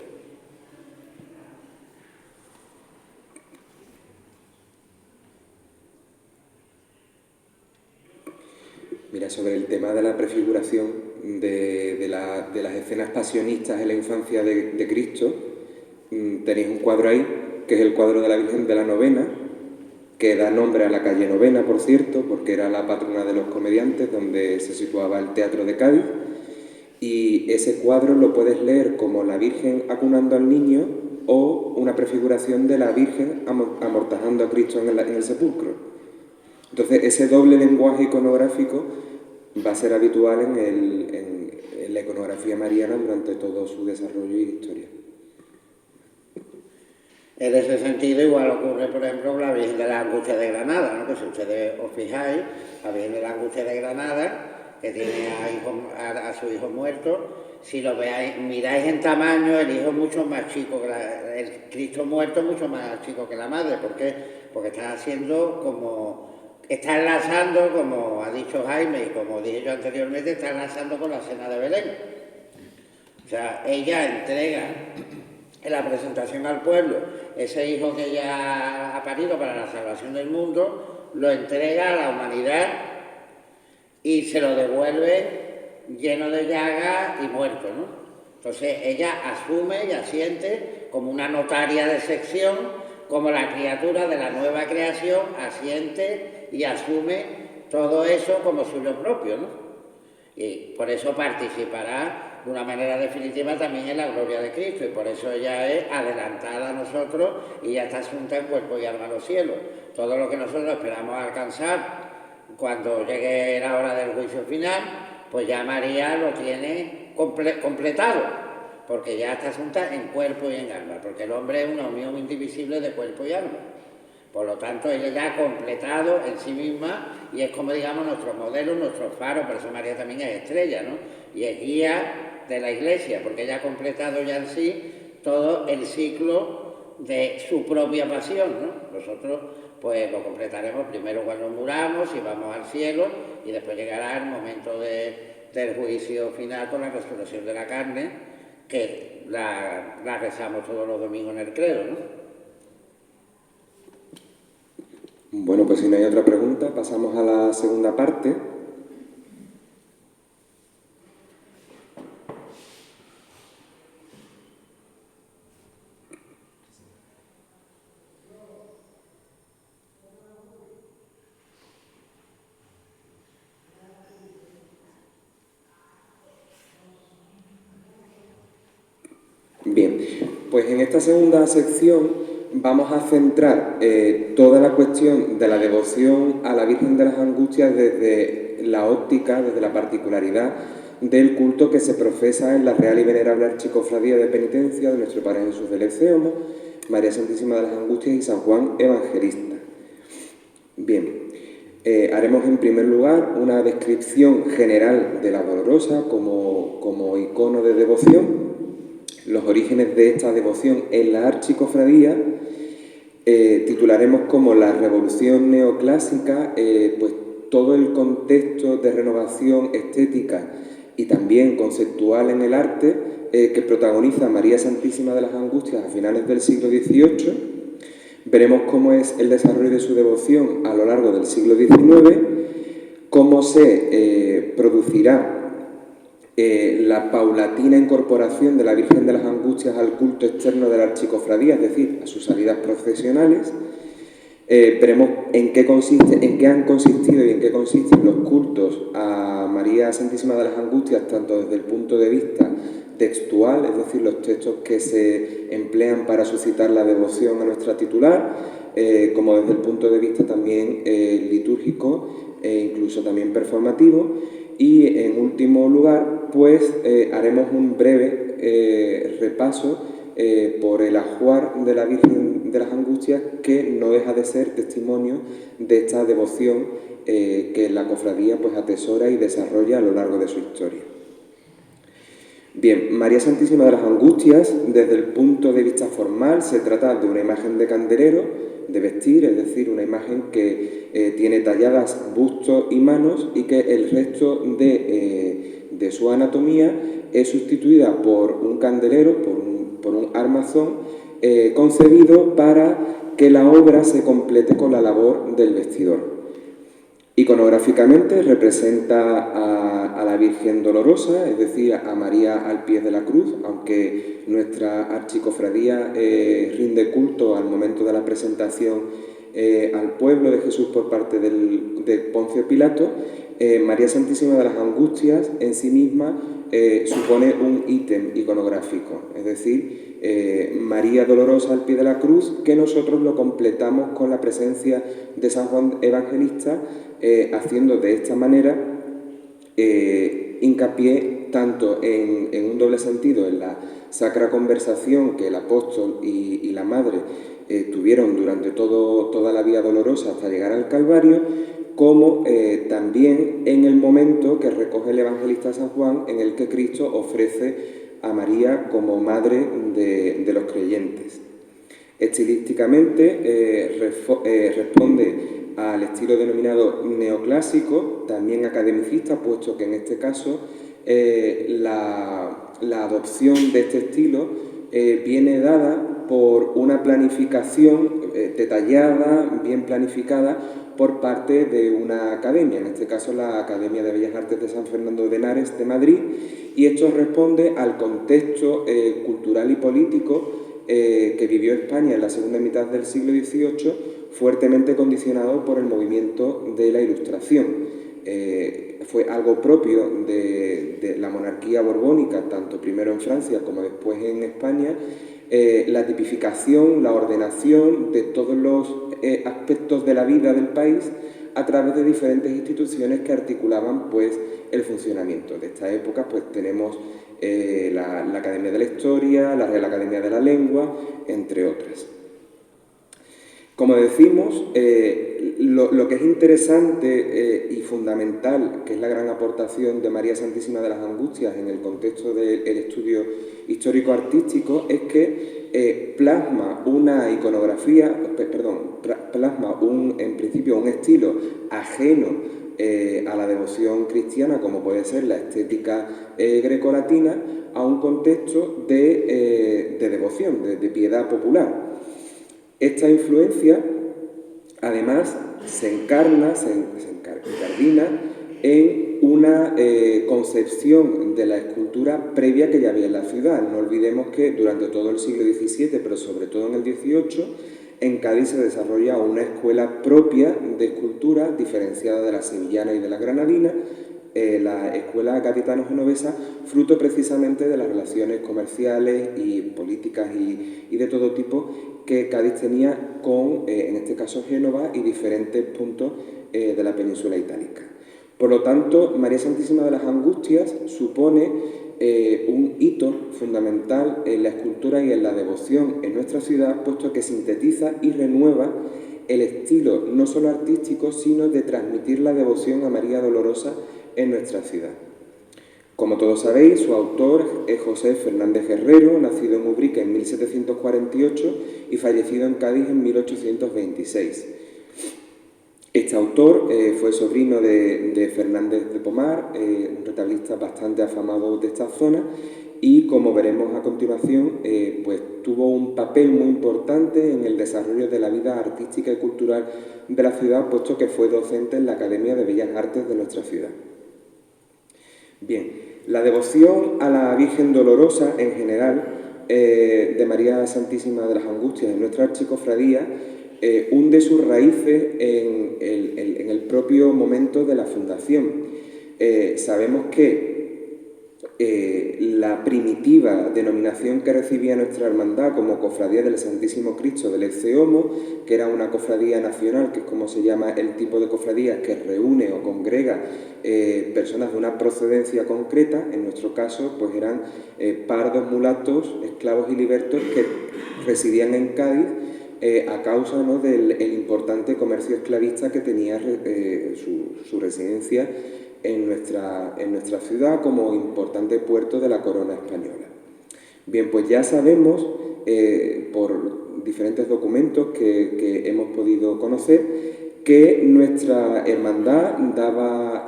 Mira, sobre el tema de la prefiguración de las escenas pasionistas en la infancia de Cristo, tenéis un cuadro ahí, que es el cuadro de la Virgen de la Novena, que da nombre a la calle Novena, por cierto, porque era la patrona de los comediantes, donde se situaba el Teatro de Cádiz. Y ese cuadro lo puedes leer como la Virgen acunando al niño o una prefiguración de la Virgen amortajando a Cristo en el sepulcro. Entonces, ese doble lenguaje iconográfico va a ser habitual en la iconografía mariana durante todo su desarrollo y historia. En ese sentido, igual ocurre, por ejemplo, con la Virgen de la Angustia de Granada, ¿no? Que si ustedes os fijáis, la Virgen de la Angustia de Granada, que tiene a su hijo muerto, si lo veáis, miráis en tamaño, el hijo es mucho más chico, el Cristo muerto es mucho más chico que la madre. ¿Por qué? Porque está haciendo como, está enlazando, como ha dicho Jaime y como dije yo anteriormente, está enlazando con la cena de Belén. O sea, ella entrega en la presentación al pueblo ese hijo que ella ha parido para la salvación del mundo, lo entrega a la humanidad y se lo devuelve lleno de llagas y muerto, ¿no? Entonces ella asume y asiente como una notaria de sección, como la criatura de la nueva creación asiente y asume todo eso como suyo propio, ¿no? Y por eso participará de una manera definitiva también en la gloria de Cristo, y por eso ella es adelantada a nosotros y ya está asunta en cuerpo y alma a los cielos. Todo lo que nosotros esperamos alcanzar cuando llegue la hora del juicio final, pues ya María lo tiene completado, porque ya está asunta en cuerpo y en alma, porque el hombre es una unión indivisible de cuerpo y alma. Por lo tanto, ella ya ha completado en sí misma y es como, digamos, nuestro modelo, nuestro faro. Por eso María también es estrella, ¿no? Y es guía de la Iglesia, porque ella ha completado ya en sí todo el ciclo de su propia pasión, ¿no? Nosotros pues lo completaremos primero cuando muramos y vamos al cielo, y después llegará el momento del juicio final con la resurrección de la carne, que la rezamos todos los domingos en el credo, ¿no? Bueno, pues si no hay otra pregunta, pasamos a la segunda parte. Bien, pues en esta segunda sección vamos a centrar toda la cuestión de la devoción a la Virgen de las Angustias desde la óptica, desde la particularidad del culto que se profesa en la Real y Venerable Archicofradía de Penitencia de nuestro Padre Jesús del Ecceomo, María Santísima de las Angustias y San Juan Evangelista. Bien, haremos en primer lugar una descripción general de la Dolorosa como icono de devoción, los orígenes de esta devoción en la archicofradía. Titularemos como la revolución neoclásica, pues todo el contexto de renovación estética y también conceptual en el arte que protagoniza María Santísima de las Angustias a finales del siglo XVIII. Veremos cómo es el desarrollo de su devoción a lo largo del siglo XIX, cómo se producirá la paulatina incorporación de la Virgen de las Angustias al culto externo de la archicofradía, es decir, a sus salidas procesionales. Veremos en qué han consistido y en qué consisten los cultos a María Santísima de las Angustias, tanto desde el punto de vista textual, es decir, los textos que se emplean para suscitar la devoción a nuestra titular, como desde el punto de vista también litúrgico e incluso también performativo. Y en último lugar, pues haremos un breve repaso por el ajuar de la Virgen de las Angustias, que no deja de ser testimonio de esta devoción que la cofradía pues atesora y desarrolla a lo largo de su historia. Bien, María Santísima de las Angustias, desde el punto de vista formal, se trata de una imagen de candelero, de vestir, es decir, una imagen que tiene talladas bustos y manos y que el resto de su anatomía es sustituida por un candelero, por un armazón concebido para que la obra se complete con la labor del vestidor. Iconográficamente representa a la Virgen Dolorosa, es decir, a María al pie de la cruz, aunque nuestra archicofradía rinde culto al momento de la presentación al pueblo de Jesús por parte de Poncio Pilato. María Santísima de las Angustias en sí misma supone un ítem iconográfico, es decir, María Dolorosa al pie de la cruz, que nosotros lo completamos con la presencia de San Juan Evangelista, haciendo de esta manera hincapié tanto en un doble sentido en la sacra conversación que el apóstol y la madre tuvieron durante toda la vía dolorosa hasta llegar al Calvario, como también en el momento que recoge el evangelista San Juan, en el que Cristo ofrece a María como madre de los creyentes. Estilísticamente responde al estilo denominado neoclásico, también academicista, puesto que en este caso la adopción de este estilo viene dada por una planificación detallada, bien planificada, por parte de una academia, en este caso la Academia de Bellas Artes de San Fernando de Henares de Madrid, y esto responde al contexto cultural y político que vivió España en la segunda mitad del siglo XVIII, fuertemente condicionado por el movimiento de la Ilustración. fue algo propio de la monarquía borbónica, tanto primero en Francia como después en España, la tipificación, la ordenación de todos los aspectos de la vida del país a través de diferentes instituciones que articulaban pues, el funcionamiento. De esta época pues, tenemos la Academia de la Historia, la Real Academia de la Lengua, entre otras. Como decimos, lo que es interesante y fundamental, que es la gran aportación de María Santísima de las Angustias en el contexto del estudio histórico-artístico, es que plasma una iconografía, plasma en principio un estilo ajeno a la devoción cristiana, como puede ser la estética grecolatina, a un contexto de devoción, de piedad popular. Esta influencia, además, se incardina en una concepción de la escultura previa que ya había en la ciudad. No olvidemos que durante todo el siglo XVII, pero sobre todo en el XVIII, en Cádiz se desarrolla una escuela propia de escultura, diferenciada de la sevillana y de la granadina, la escuela gaditano-genovesa, fruto precisamente de las relaciones comerciales y políticas y de todo tipo que Cádiz tenía con, en este caso, Génova y diferentes puntos de la península itálica. Por lo tanto, María Santísima de las Angustias supone un hito fundamental en la escultura y en la devoción en nuestra ciudad, puesto que sintetiza y renueva el estilo no solo artístico, sino de transmitir la devoción a María Dolorosa en nuestra ciudad. Como todos sabéis, su autor es José Fernández Herrero, nacido en Ubrique en 1748 y fallecido en Cádiz en 1826. Este autor fue sobrino de Fernández de Pomar, un retablista bastante afamado de esta zona, y como veremos a continuación, pues tuvo un papel muy importante en el desarrollo de la vida artística y cultural de la ciudad, puesto que fue docente en la Academia de Bellas Artes de nuestra ciudad. Bien, la devoción a la Virgen Dolorosa en general, de María Santísima de las Angustias en nuestra archicofradía, hunde sus raíces en el propio momento de la fundación. Sabemos que la primitiva denominación que recibía nuestra hermandad como Cofradía del Santísimo Cristo del Ecce Homo, que era una cofradía nacional, que es como se llama el tipo de cofradía que reúne o congrega personas de una procedencia concreta, en nuestro caso pues eran pardos, mulatos, esclavos y libertos que residían en Cádiz a causa, ¿no?, del importante comercio esclavista que tenía su residencia en nuestra ciudad como importante puerto de la corona española. Bien, pues ya sabemos por diferentes documentos que hemos podido conocer que nuestra hermandad daba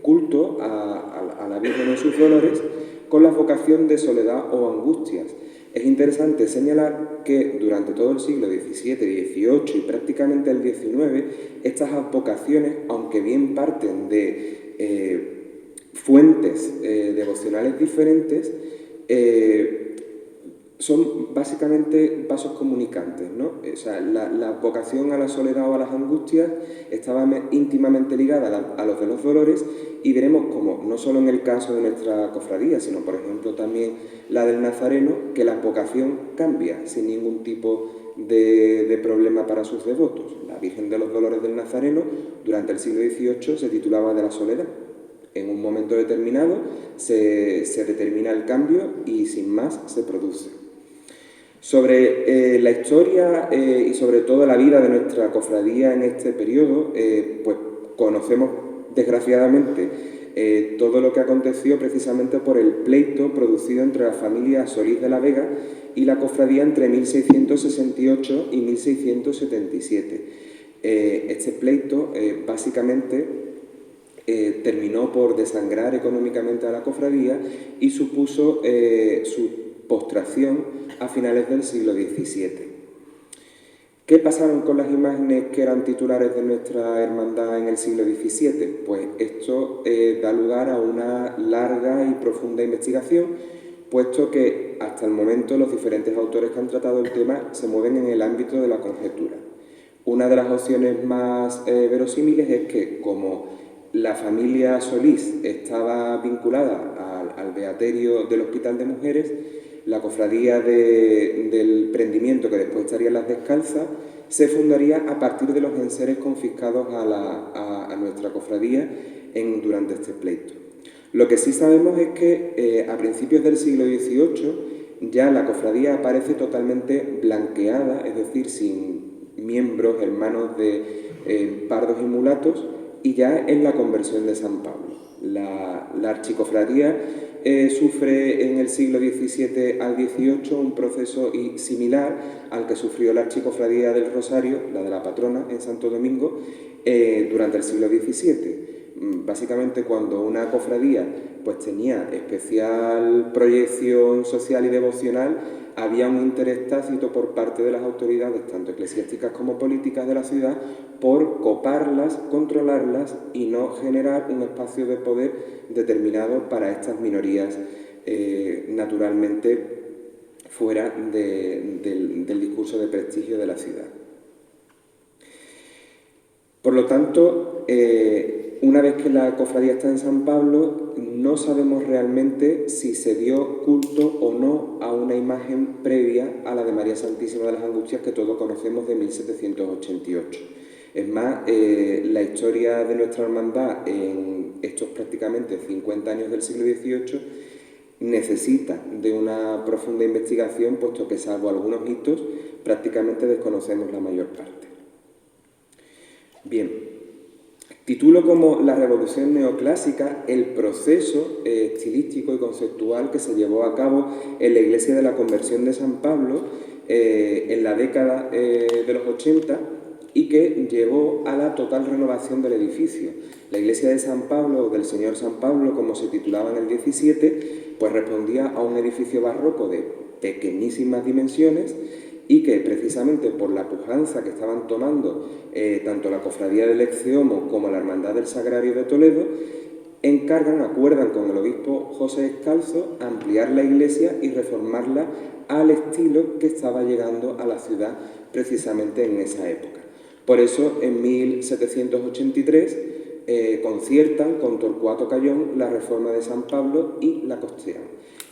culto a la Virgen en sus dolores con la vocación de soledad o angustias. Es interesante señalar que durante todo el siglo XVII, XVIII y prácticamente el XIX, estas advocaciones, aunque bien parten de fuentes devocionales diferentes, son básicamente vasos comunicantes, ¿no? O sea, la vocación a la soledad o a las angustias estaba íntimamente ligada a los de los dolores, y veremos como, no solo en el caso de nuestra cofradía, sino por ejemplo también la del Nazareno, que la vocación cambia sin ningún tipo de problema para sus devotos. La Virgen de los Dolores del Nazareno durante el siglo XVIII se titulaba de la Soledad. En un momento determinado se determina el cambio y sin más se produce. Sobre la historia y sobre todo la vida de nuestra cofradía en este periodo, pues conocemos desgraciadamente todo lo que aconteció precisamente por el pleito producido entre la familia Solís de la Vega y la cofradía entre 1668 y 1677. Este pleito básicamente terminó por desangrar económicamente a la cofradía y supuso su postración a finales del siglo XVII. ¿Qué pasaron con las imágenes que eran titulares de nuestra hermandad en el siglo XVII? Pues esto da lugar a una larga y profunda investigación, puesto que hasta el momento los diferentes autores que han tratado el tema se mueven en el ámbito de la conjetura. Una de las opciones más verosímiles es que, como la familia Solís estaba vinculada al beaterio del Hospital de Mujeres, la cofradía del prendimiento, que después estaría en las Descalzas, se fundaría a partir de los enseres confiscados a nuestra cofradía durante este pleito. Lo que sí sabemos es que a principios del siglo XVIII ya la cofradía aparece totalmente blanqueada, es decir, sin miembros, hermanos de pardos y mulatos, y ya en la conversión de San Pablo. La archicofradía sufre en el siglo XVII al XVIII un proceso similar al que sufrió la archicofradía del Rosario, la de la patrona en Santo Domingo, durante el siglo XVII. Básicamente, cuando una cofradía pues tenía especial proyección social y devocional, había un interés tácito por parte de las autoridades, tanto eclesiásticas como políticas de la ciudad, por coparlas, controlarlas y no generar un espacio de poder determinado para estas minorías, naturalmente fuera del discurso de prestigio de la ciudad. Por lo tanto, una vez que la cofradía está en San Pablo, no sabemos realmente si se dio culto o no a una imagen previa a la de María Santísima de las Angustias que todos conocemos de 1788. Es más, la historia de nuestra hermandad en estos prácticamente 50 años del siglo XVIII necesita de una profunda investigación, puesto que salvo algunos hitos, prácticamente desconocemos la mayor parte. Bien, titulo como La Revolución Neoclásica el proceso estilístico y conceptual que se llevó a cabo en la Iglesia de la Conversión de San Pablo en la década de los 80 y que llevó a la total renovación del edificio. La Iglesia de San Pablo, o del Señor San Pablo, como se titulaba en el 17, pues respondía a un edificio barroco de pequeñísimas dimensiones y que precisamente por la pujanza que estaban tomando tanto la Cofradía del Exceomo como la Hermandad del Sagrario de Toledo, acuerdan con el obispo José Escalzo ampliar la iglesia y reformarla al estilo que estaba llegando a la ciudad precisamente en esa época. Por eso, en 1783, conciertan con Torcuato Cayón la reforma de San Pablo y la costean.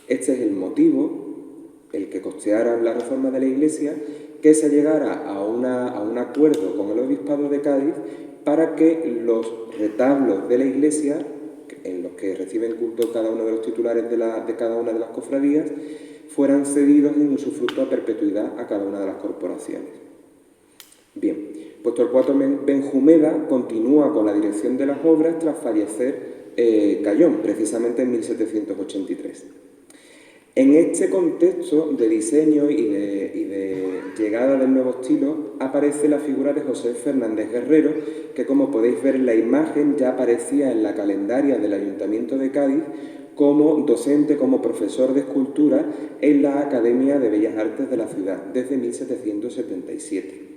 Este es el motivo, el que costearan la reforma de la Iglesia, que se llegara a un acuerdo con el Obispado de Cádiz para que los retablos de la Iglesia, en los que reciben culto cada uno de los titulares de cada una de las cofradías, fueran cedidos en usufructo a perpetuidad a cada una de las corporaciones. Bien, pues Torcuato Benjumeda continúa con la dirección de las obras tras fallecer Cayón, precisamente en 1783. En este contexto de diseño y de llegada del nuevo estilo aparece la figura de José Fernández Guerrero, que como podéis ver en la imagen ya aparecía en la calendaria del Ayuntamiento de Cádiz como docente, como profesor de escultura en la Academia de Bellas Artes de la ciudad desde 1777.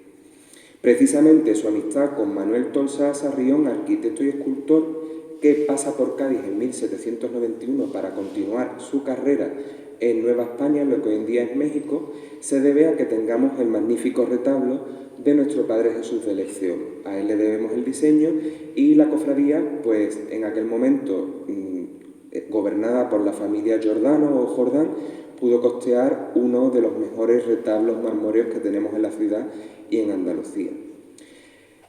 Precisamente su amistad con Manuel Tolsá Sarrión, arquitecto y escultor, que pasa por Cádiz en 1791 para continuar su carrera en Nueva España, lo que hoy en día es México, se debe a que tengamos el magnífico retablo de nuestro Padre Jesús del Exceomo. A él le debemos el diseño y la cofradía, pues en aquel momento gobernada por la familia Giordano o Jordán, pudo costear uno de los mejores retablos marmóreos que tenemos en la ciudad y en Andalucía.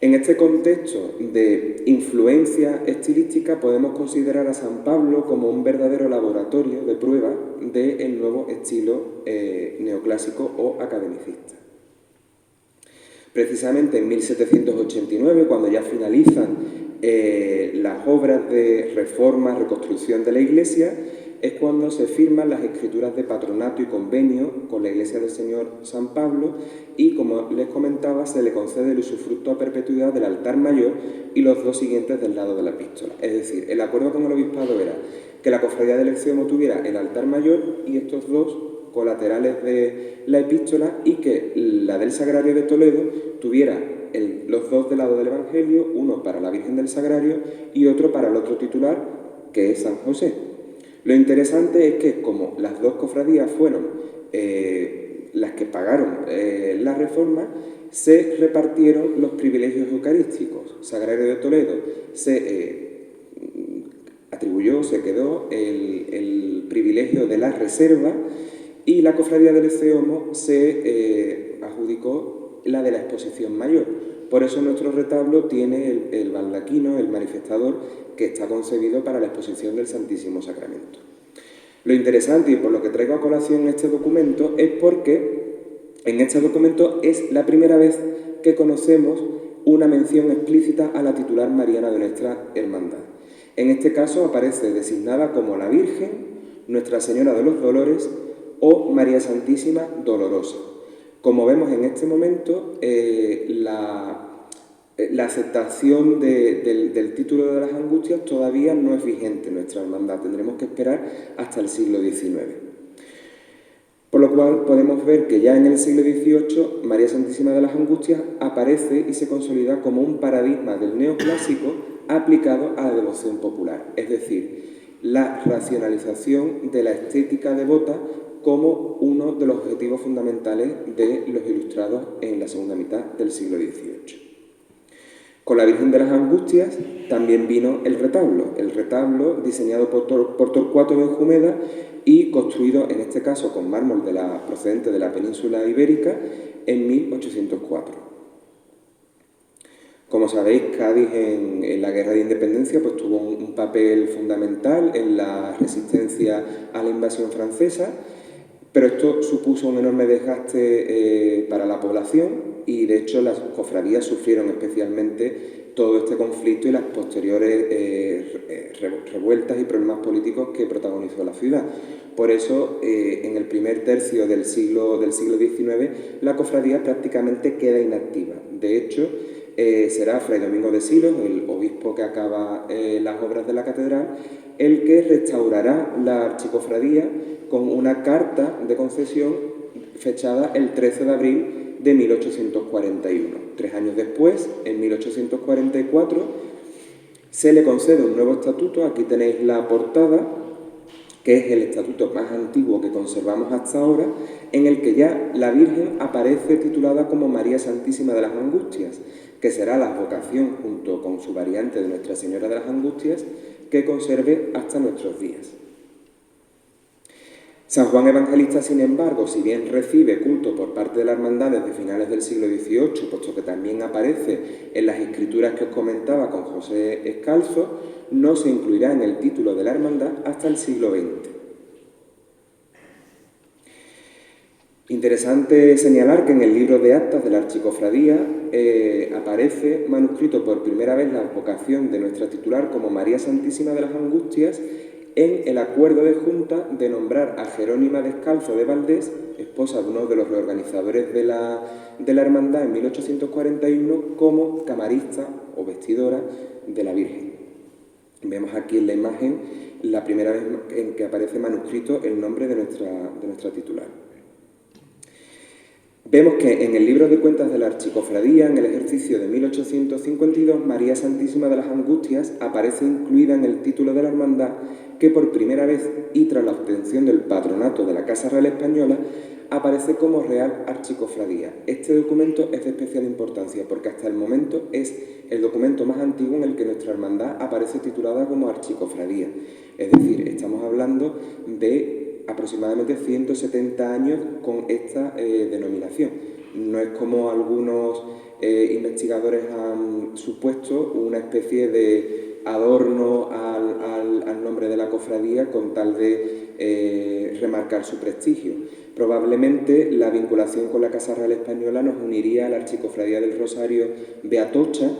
En este contexto de influencia estilística podemos considerar a San Pablo como un verdadero laboratorio de prueba del nuevo estilo neoclásico o academicista. Precisamente en 1789, cuando ya finalizan las obras de reforma, reconstrucción de la iglesia, es cuando se firman las escrituras de patronato y convenio con la Iglesia del Señor San Pablo y, como les comentaba, se le concede el usufructo a perpetuidad del altar mayor y los dos siguientes del lado de la epístola. Es decir, el acuerdo con el obispado era que la cofradía del Exceomo tuviera el altar mayor y estos dos colaterales de la epístola y que la del Sagrario de Toledo tuviera los dos del lado del Evangelio, uno para la Virgen del Sagrario y otro para el otro titular, que es San José. Lo interesante es que, como las dos cofradías fueron las que pagaron la reforma, se repartieron los privilegios eucarísticos. Sagrario de Toledo se atribuyó, se quedó el privilegio de la reserva y la Cofradía del Ecce-Homo se adjudicó la de la exposición mayor. Por eso nuestro retablo tiene el baldaquino, el manifestador, que está concebido para la exposición del Santísimo Sacramento. Lo interesante y por lo que traigo a colación este documento es porque en este documento es la primera vez que conocemos una mención explícita a la titular mariana de nuestra hermandad. En este caso aparece designada como la Virgen, Nuestra Señora de los Dolores o María Santísima Dolorosa. Como vemos en este momento, la aceptación del título de las Angustias todavía no es vigente en nuestra hermandad. Tendremos que esperar hasta el siglo XIX. Por lo cual podemos ver que ya en el siglo XVIII María Santísima de las Angustias aparece y se consolida como un paradigma del neoclásico aplicado a la devoción popular, es decir, la racionalización de la estética devota como uno de los objetivos fundamentales de los ilustrados en la segunda mitad del siglo XVIII. Con la Virgen de las Angustias también vino el retablo diseñado por Torcuato Benjumeda y construido en este caso con mármol procedente de la península ibérica en 1804. Como sabéis, Cádiz en la Guerra de Independencia pues, tuvo un papel fundamental en la resistencia a la invasión francesa, pero esto supuso un enorme desgaste para la población y de hecho las cofradías sufrieron especialmente todo este conflicto y las posteriores revueltas y problemas políticos que protagonizó la ciudad. Por eso, en el primer tercio del siglo XIX, la cofradía prácticamente queda inactiva. De hecho, será Fray Domingo de Silos, el obispo que acaba las obras de la catedral, el que restaurará la archicofradía con una carta de concesión fechada el 13 de abril de 1841. 3 años después, en 1844, se le concede un nuevo estatuto. Aquí tenéis la portada, que es el estatuto más antiguo que conservamos hasta ahora, en el que ya la Virgen aparece titulada como María Santísima de las Angustias, que será la advocación junto con su variante de Nuestra Señora de las Angustias, que conserve hasta nuestros días. San Juan Evangelista, sin embargo, si bien recibe culto por parte de la hermandad desde finales del siglo XVIII, puesto que también aparece en las escrituras que os comentaba con José Escalzo, no se incluirá en el título de la hermandad hasta el siglo XX. Interesante señalar que en el libro de actas de la Archicofradía aparece manuscrito por primera vez la advocación de nuestra titular como María Santísima de las Angustias en el acuerdo de junta de nombrar a Jerónima Descalzo de Valdés, esposa de uno de los reorganizadores de la hermandad en 1841, como camarista o vestidora de la Virgen. Vemos aquí en la imagen la primera vez en que aparece manuscrito el nombre de nuestra titular. Vemos que en el libro de cuentas de la Archicofradía, en el ejercicio de 1852, María Santísima de las Angustias aparece incluida en el título de la hermandad que por primera vez y tras la obtención del patronato de la Casa Real Española aparece como Real Archicofradía. Este documento es de especial importancia porque hasta el momento es el documento más antiguo en el que nuestra hermandad aparece titulada como Archicofradía. Es decir, estamos hablando de aproximadamente 170 años con esta denominación. No es como algunos investigadores han supuesto, una especie de adorno al nombre de la cofradía con tal de remarcar su prestigio. Probablemente la vinculación con la Casa Real Española nos uniría a la Archicofradía del Rosario de Atocha,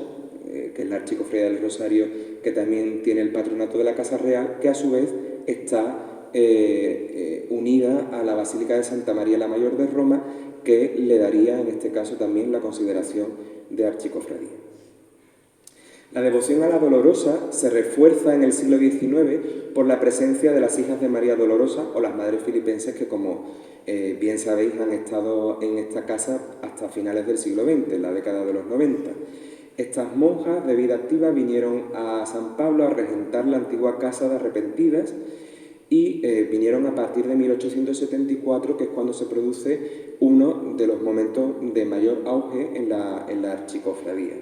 que es la Archicofradía del Rosario que también tiene el patronato de la Casa Real, que a su vez está unida a la Basílica de Santa María la Mayor de Roma, que le daría en este caso también la consideración de archicofradía. La devoción a la Dolorosa se refuerza en el siglo XIX por la presencia de las hijas de María Dolorosa o las madres filipenses que, como bien sabéis, han estado en esta casa hasta finales del siglo XX, en la década de los 90. Estas monjas de vida activa vinieron a San Pablo a regentar la antigua casa de Arrepentidas y vinieron a partir de 1874, que es cuando se produce uno de los momentos de mayor auge en la archicofradía.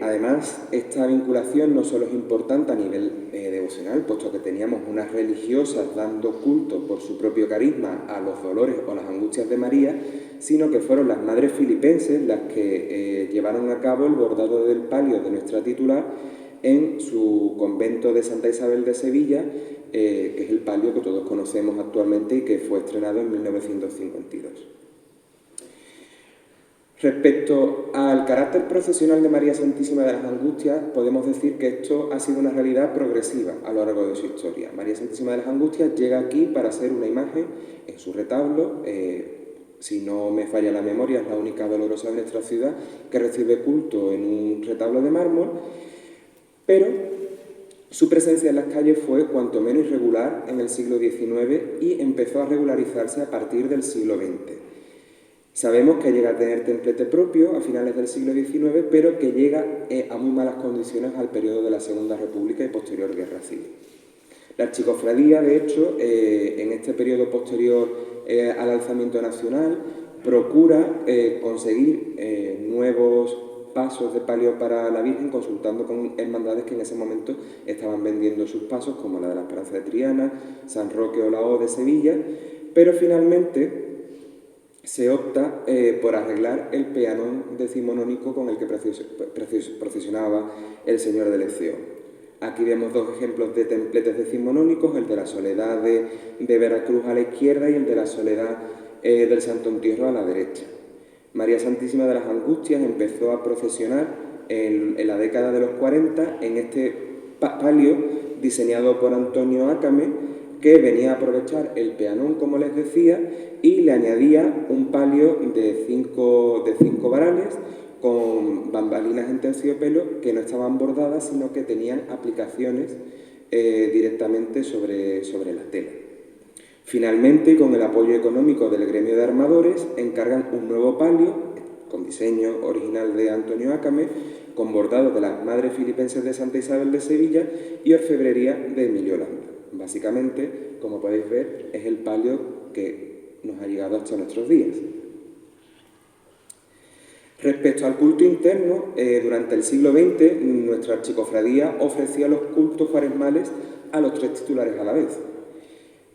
Además, esta vinculación no solo es importante a nivel devocional, puesto que teníamos unas religiosas dando culto por su propio carisma a los dolores o las angustias de María, sino que fueron las madres filipenses las que llevaron a cabo el bordado del palio de nuestra titular en su convento de Santa Isabel de Sevilla, que es el palio que todos conocemos actualmente y que fue estrenado en 1952. Respecto al carácter procesional de María Santísima de las Angustias, podemos decir que esto ha sido una realidad progresiva a lo largo de su historia. María Santísima de las Angustias llega aquí para ser una imagen en su retablo. Si no me falla la memoria, es la única dolorosa de nuestra ciudad que recibe culto en un retablo de mármol, pero su presencia en las calles fue cuanto menos irregular en el siglo XIX y empezó a regularizarse a partir del siglo XX. Sabemos que llega a tener templete propio a finales del siglo XIX, pero que llega a muy malas condiciones al periodo de la Segunda República y posterior Guerra Civil. La archicofradía, de hecho, en este periodo posterior al alzamiento nacional, procura conseguir nuevos pasos de palio para la Virgen, consultando con hermandades que en ese momento estaban vendiendo sus pasos, como la de la Esperanza de Triana, San Roque o la O de Sevilla, pero finalmente se opta por arreglar el peanón decimonónico con el que procesionaba el Señor del Ecceón. Aquí vemos dos ejemplos de templetes decimonónicos, el de la Soledad de Veracruz a la izquierda y el de la Soledad del Santo Entierro a la derecha. María Santísima de las Angustias empezó a procesionar en la década de los 40 en este palio diseñado por Antonio Ácame, que venía a aprovechar el peanón, como les decía, y le añadía un palio de cinco varales con bambalinas en terciopelo que no estaban bordadas, sino que tenían aplicaciones directamente sobre la tela. Finalmente, con el apoyo económico del gremio de armadores, encargan un nuevo palio, con diseño original de Antonio Ácame, con bordado de las madres filipenses de Santa Isabel de Sevilla y orfebrería de Emilio Landa. Básicamente, como podéis ver, es el palio que nos ha llegado hasta nuestros días. Respecto al culto interno, durante el siglo XX, nuestra archicofradía ofrecía los cultos cuaresmales a los tres titulares a la vez.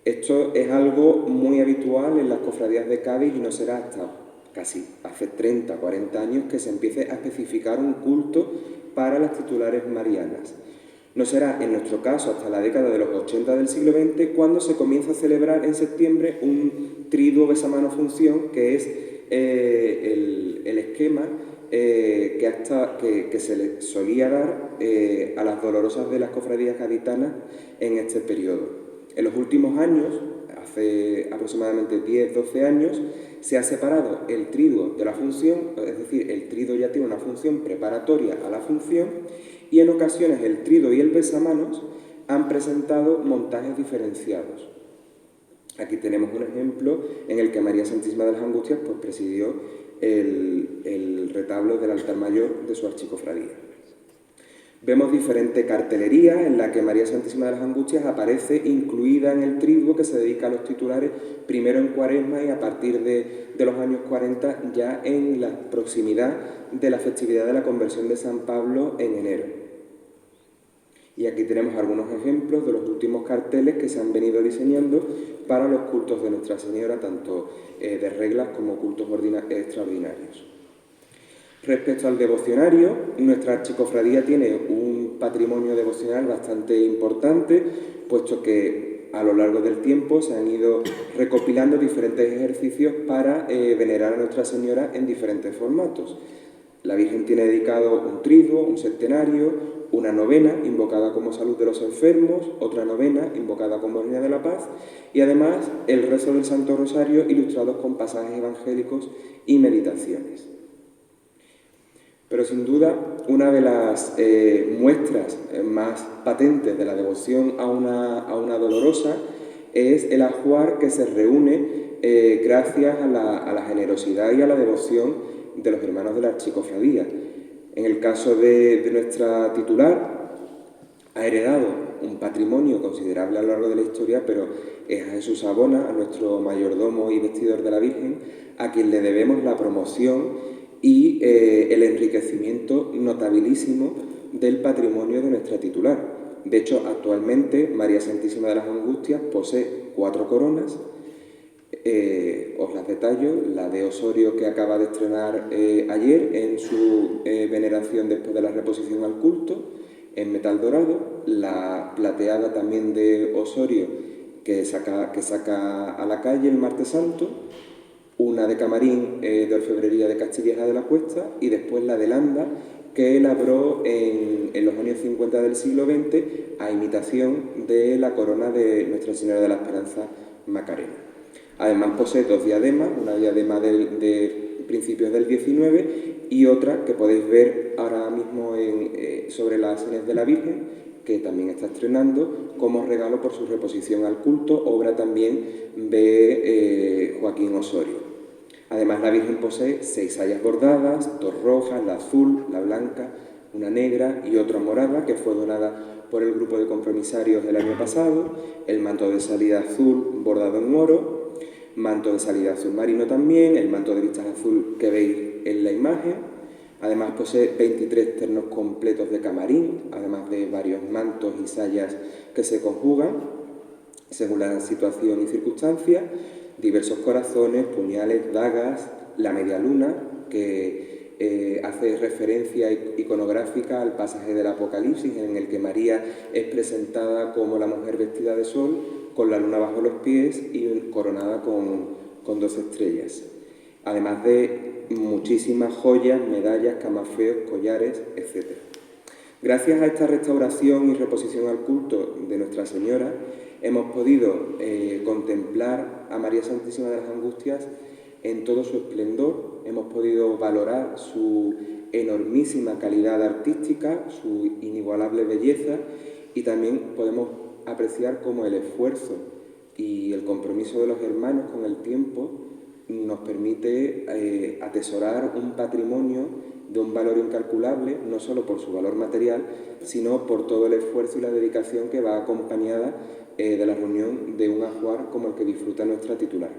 Esto es algo muy habitual en las cofradías de Cádiz y no será hasta casi hace 30, 40 años que se empiece a especificar un culto para las titulares marianas. No será, en nuestro caso, hasta la década de los 80 del siglo XX, cuando se comienza a celebrar en septiembre un triduo besamano función, que es el esquema que se le solía dar a las dolorosas de las cofradías gaditanas en este periodo. En los últimos años, hace aproximadamente 10-12 años, se ha separado el triduo de la función, es decir, el triduo ya tiene una función preparatoria a la función, y en ocasiones el triduo y el besamanos han presentado montajes diferenciados. Aquí tenemos un ejemplo en el que María Santísima de las Angustias pues, presidió el retablo del altar mayor de su archicofradía. Vemos diferente cartelería en la que María Santísima de las Angustias aparece incluida en el triduo que se dedica a los titulares, primero en Cuaresma y a partir de los años 40 ya en la proximidad de la festividad de la conversión de San Pablo en enero. Y aquí tenemos algunos ejemplos de los últimos carteles que se han venido diseñando para los cultos de Nuestra Señora, tanto de reglas como cultos extraordinarios. Respecto al devocionario, nuestra archicofradía tiene un patrimonio devocional bastante importante, puesto que a lo largo del tiempo se han ido recopilando diferentes ejercicios para venerar a Nuestra Señora en diferentes formatos. La Virgen tiene dedicado un triduo, un septenario, una novena invocada como salud de los enfermos, otra novena invocada como Reina de la Paz y además el rezo del Santo Rosario ilustrados con pasajes evangélicos y meditaciones. Pero sin duda, una de las muestras más patentes de la devoción a una dolorosa es el ajuar que se reúne gracias a la generosidad y a la devoción de los hermanos de la archicofradía. En el caso de nuestra titular, ha heredado un patrimonio considerable a lo largo de la historia, pero es a Jesús Abona, a nuestro mayordomo y vestidor de la Virgen, a quien le debemos la promoción y el enriquecimiento notabilísimo del patrimonio de nuestra titular. De hecho, actualmente María Santísima de las Angustias posee 4 coronas. Os las detallo: la de Osorio, que acaba de estrenar ayer en su veneración después de la reposición al culto, en metal dorado; la plateada también de Osorio, que saca a la calle el martes santo; una de Camarín de orfebrería de Castilleja de la Cuesta; y después la de Landa, que elaboró en los años 50 del siglo XX a imitación de la corona de Nuestra Señora de la Esperanza Macarena. Además posee 2 diademas, una diadema de principios del XIX y otra que podéis ver ahora mismo sobre las sienes de la Virgen, que también está estrenando como regalo por su reposición al culto, obra también de Joaquín Osorio. Además, la Virgen posee 6 sayas bordadas, 2 rojas, la azul, la blanca, una negra y otra morada, que fue donada por el grupo de compromisarios el año pasado; el manto de salida azul bordado en oro, manto de salida azul marino también, el manto de vistas azul que veis en la imagen. Además posee 23 ternos completos de camarín, además de varios mantos y sayas que se conjugan según la situación y circunstancias, diversos corazones, puñales, dagas, la media luna, que hace referencia iconográfica al pasaje del Apocalipsis, en el que María es presentada como la mujer vestida de sol, con la luna bajo los pies y coronada con 2 estrellas. Además de muchísimas joyas, medallas, camafeos, collares, etc. Gracias a esta restauración y reposición al culto de Nuestra Señora, hemos podido contemplar a María Santísima de las Angustias en todo su esplendor, hemos podido valorar su enormísima calidad artística, su inigualable belleza, y también podemos apreciar cómo el esfuerzo y el compromiso de los hermanos con el tiempo nos permite atesorar un patrimonio de un valor incalculable, no solo por su valor material, sino por todo el esfuerzo y la dedicación que va acompañada de la reunión de un ajuar como el que disfruta nuestra titular.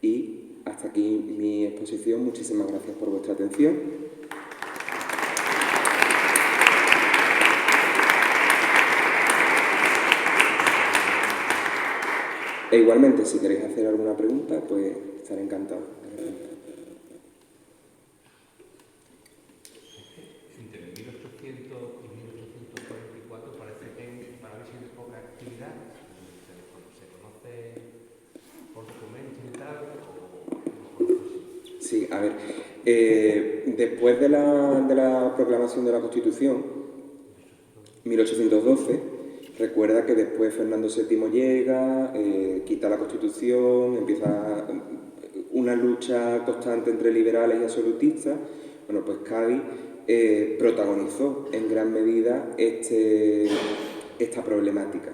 Y hasta aquí mi exposición. Muchísimas gracias por vuestra atención. E igualmente, si queréis hacer alguna pregunta, pues estaré encantado. Entre 1800 y 1844 parece que para ver si hay poca actividad, se conoce por documentos y tal, o... Sí, a ver, después de la proclamación de la Constitución, 1812, recuerda que después Fernando VII llega, quita la Constitución, empieza una lucha constante entre liberales y absolutistas. Bueno, pues Cádiz protagonizó en gran medida esta problemática.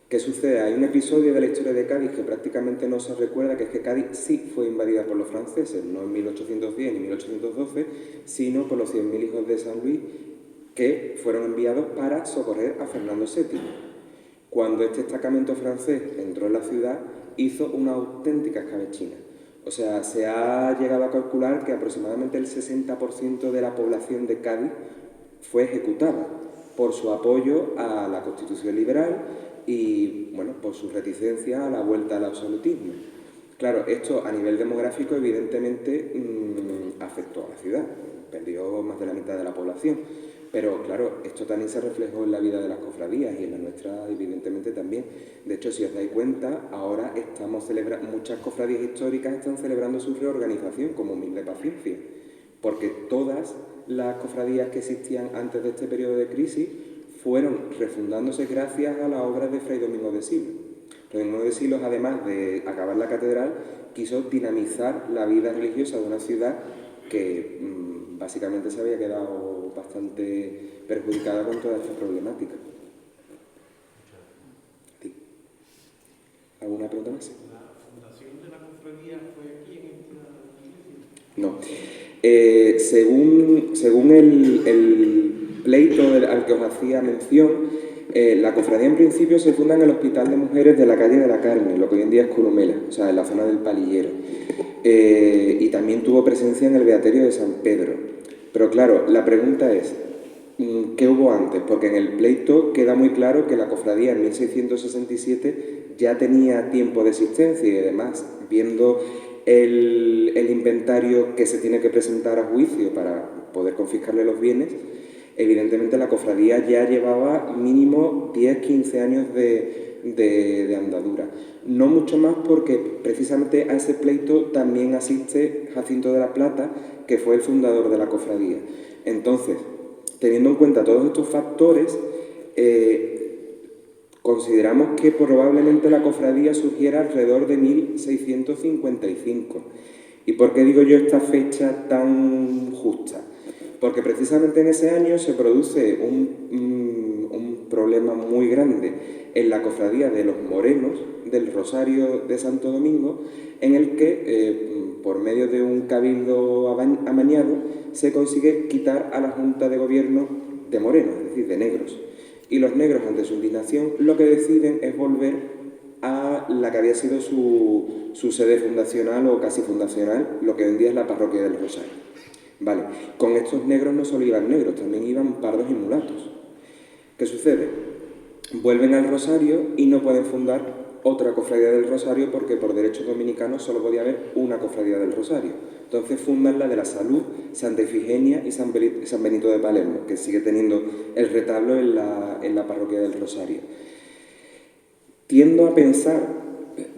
¿Qué sucede? Hay un episodio de la historia de Cádiz que prácticamente no se recuerda, que es que Cádiz sí fue invadida por los franceses, no en 1810 ni 1812, sino por los 100.000 hijos de San Luis, que fueron enviados para socorrer a Fernando VII. Cuando este destacamento francés entró en la ciudad, hizo una auténtica escabechina. O sea, se ha llegado a calcular que aproximadamente el 60% de la población de Cádiz fue ejecutada por su apoyo a la Constitución liberal y, bueno, por su reticencia a la vuelta al absolutismo. Claro, esto a nivel demográfico evidentemente afectó a la ciudad, perdió más de la mitad de la población. Pero claro, esto también se reflejó en la vida de las cofradías y en la nuestra evidentemente también. De hecho, si os dais cuenta, ahora estamos celebrando, muchas cofradías históricas están celebrando su reorganización como Mil de Paciencia, porque todas las cofradías que existían antes de este periodo de crisis fueron refundándose gracias a la obra de Fray Domingo de Silos. Fray Domingo de Silos, además de acabar la catedral, quiso dinamizar la vida religiosa de una ciudad que básicamente se había quedado bastante perjudicada con toda esta problemática. ¿Sí? ¿Alguna pregunta más? ¿La fundación de la cofradía fue aquí en esta iglesia? No. Según el pleito al que os hacía mención, La cofradía en principio se funda en el Hospital de Mujeres de la calle de la Carne, lo que hoy en día es Columela, o sea, en la zona del Palillero. Y también tuvo presencia en el Beaterio de San Pedro. Pero claro, la pregunta es, ¿qué hubo antes? Porque en el pleito queda muy claro que la cofradía en 1667 ya tenía tiempo de existencia y además, viendo el inventario que se tiene que presentar a juicio para poder confiscarle los bienes, evidentemente la cofradía ya llevaba mínimo 10-15 años de andadura. No mucho más porque precisamente a ese pleito también asiste Jacinto de la Plata, que fue el fundador de la cofradía. Entonces, teniendo en cuenta todos estos factores, consideramos que probablemente la cofradía surgiera alrededor de 1655. ¿Y por qué digo yo esta fecha tan justa? Porque precisamente en ese año se produce un problema muy grande en la cofradía de los Morenos del Rosario de Santo Domingo, en el que, por medio de un cabildo amañado, se consigue quitar a la Junta de Gobierno de morenos, es decir, de negros. Y los negros, ante su indignación, lo que deciden es volver a la que había sido su sede fundacional o casi fundacional, lo que hoy en día es la parroquia del Rosario. Vale, con estos negros no solo iban negros, también iban pardos y mulatos. ¿Qué sucede? Vuelven al Rosario y no pueden fundar otra cofradía del Rosario porque por derechos dominicanos solo podía haber una cofradía del Rosario. Entonces fundan la de la Salud, Santa Ifigenia y San Benito de Palermo, que sigue teniendo el retablo en la parroquia del Rosario. Tiendo a pensar,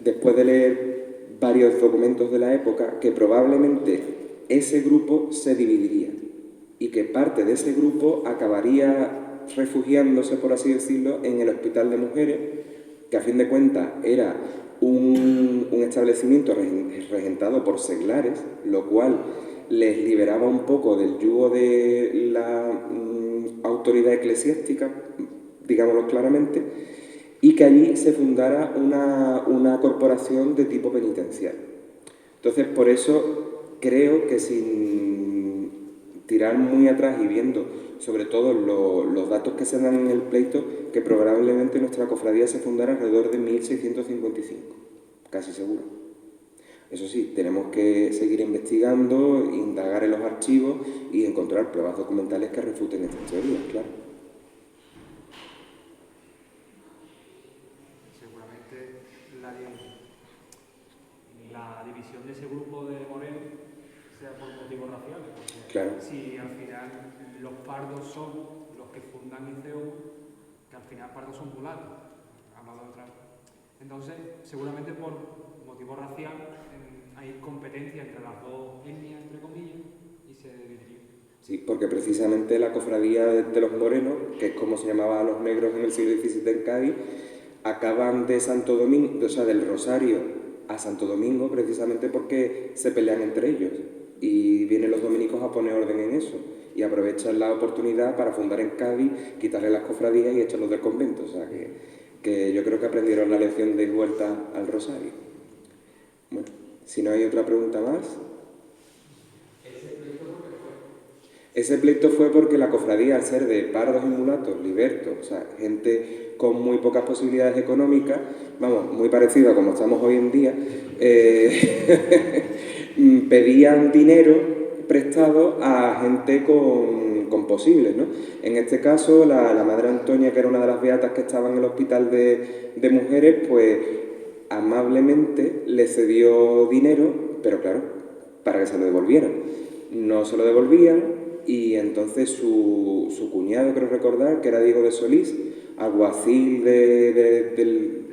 después de leer varios documentos de la época, que probablemente ese grupo se dividiría y que parte de ese grupo acabaría refugiándose, por así decirlo, en el Hospital de Mujeres, que a fin de cuentas era un establecimiento regentado por seglares, lo cual les liberaba un poco del yugo de la autoridad eclesiástica, digámoslo claramente, y que allí se fundara una corporación de tipo penitencial. Entonces, por eso creo que sin tirar muy atrás y viendo sobre todo los datos que se dan en el pleito, que probablemente nuestra cofradía se fundara alrededor de 1655, casi seguro. Eso sí, tenemos que seguir investigando, indagar en los archivos y encontrar pruebas documentales que refuten estas teorías, claro. Seguramente la división de ese grupo de morenos sea por motivos raciales, porque Claro. si al final los pardos son los que fundan ICEU, que al final pardos son mulatos, hablando de otra. Entonces, seguramente por motivo racial hay competencia entre las dos etnias, entre comillas, y se dividiría. Sí, porque precisamente la cofradía de los morenos, que es como se llamaba a los negros en el siglo XVII en Cádiz, acaban de Santo Domingo, o sea, del Rosario a Santo Domingo, precisamente porque se pelean entre ellos. Y vienen los dominicos a poner orden en eso y aprovechan la oportunidad para fundar en Cádiz, quitarle las cofradías y echarlos del convento. O sea, que yo creo que aprendieron la lección de vuelta al Rosario. Bueno, si no hay otra pregunta más. Ese pleito fue porque la cofradía, al ser de pardos y mulatos, libertos, o sea, gente con muy pocas posibilidades económicas, vamos, muy parecido a como estamos hoy en día, pedían dinero prestado a gente con posibles, ¿no? En este caso, la Madre Antonia, que era una de las beatas que estaba en el hospital de mujeres, pues amablemente le cedió dinero, pero claro, para que se lo devolvieran. No se lo devolvían y entonces su cuñado, creo recordar, que era Diego de Solís, alguacil del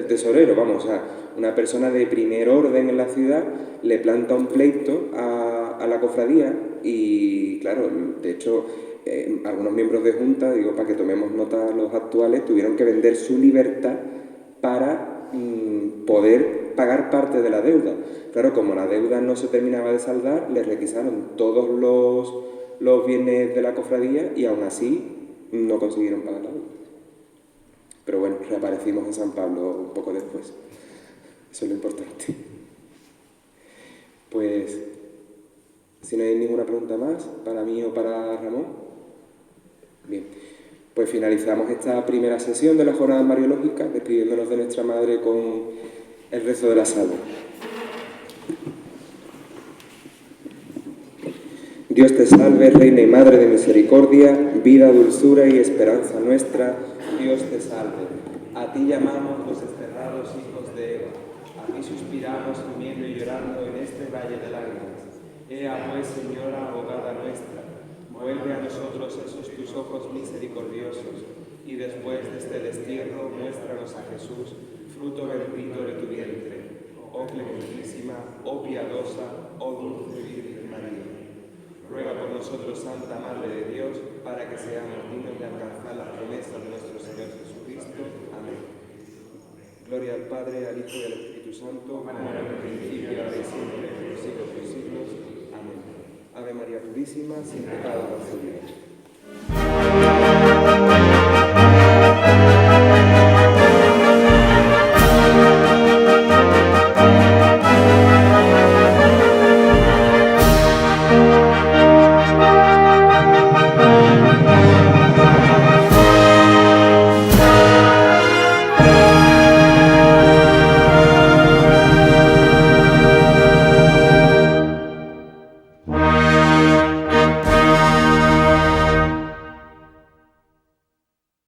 tesorero, vamos, o sea, una persona de primer orden en la ciudad, le planta un pleito a la cofradía y, claro, de hecho, algunos miembros de Junta, digo, para que tomemos nota los actuales, tuvieron que vender su libertad para poder pagar parte de la deuda. Claro, como la deuda no se terminaba de saldar, les requisaron todos los bienes de la cofradía y aún así no consiguieron pagar la deuda. Pero bueno, reaparecimos en San Pablo un poco después. Eso es lo importante. Pues, si no hay ninguna pregunta más, para mí o para Ramón. Bien, Pues finalizamos esta primera sesión de la jornada mariológica despidiéndonos de nuestra Madre con el rezo de la salve. Dios te salve, Reina y Madre de misericordia, vida, dulzura y esperanza nuestra. Dios te salve. A ti llamamos los desterrados hijos de Eva. A ti suspiramos gimiendo y llorando en este valle de lágrimas. Ea pues, Señora, abogada nuestra, vuelve a nosotros esos tus ojos misericordiosos y después de este destierro muéstranos a Jesús, fruto bendito de tu vientre. Oh clementísima, oh piadosa, oh dulce Virgen María. Ruega por nosotros, Santa Madre de Dios, para que seamos dignos de alcanzar las promesas de nuestro Señor Jesucristo. Amén. Gloria al Padre, al Hijo y al Espíritu Santo, como era en el principio, ahora y siempre, por los siglos de los siglos. Amén. Ave María Purísima, sin pecado concebida.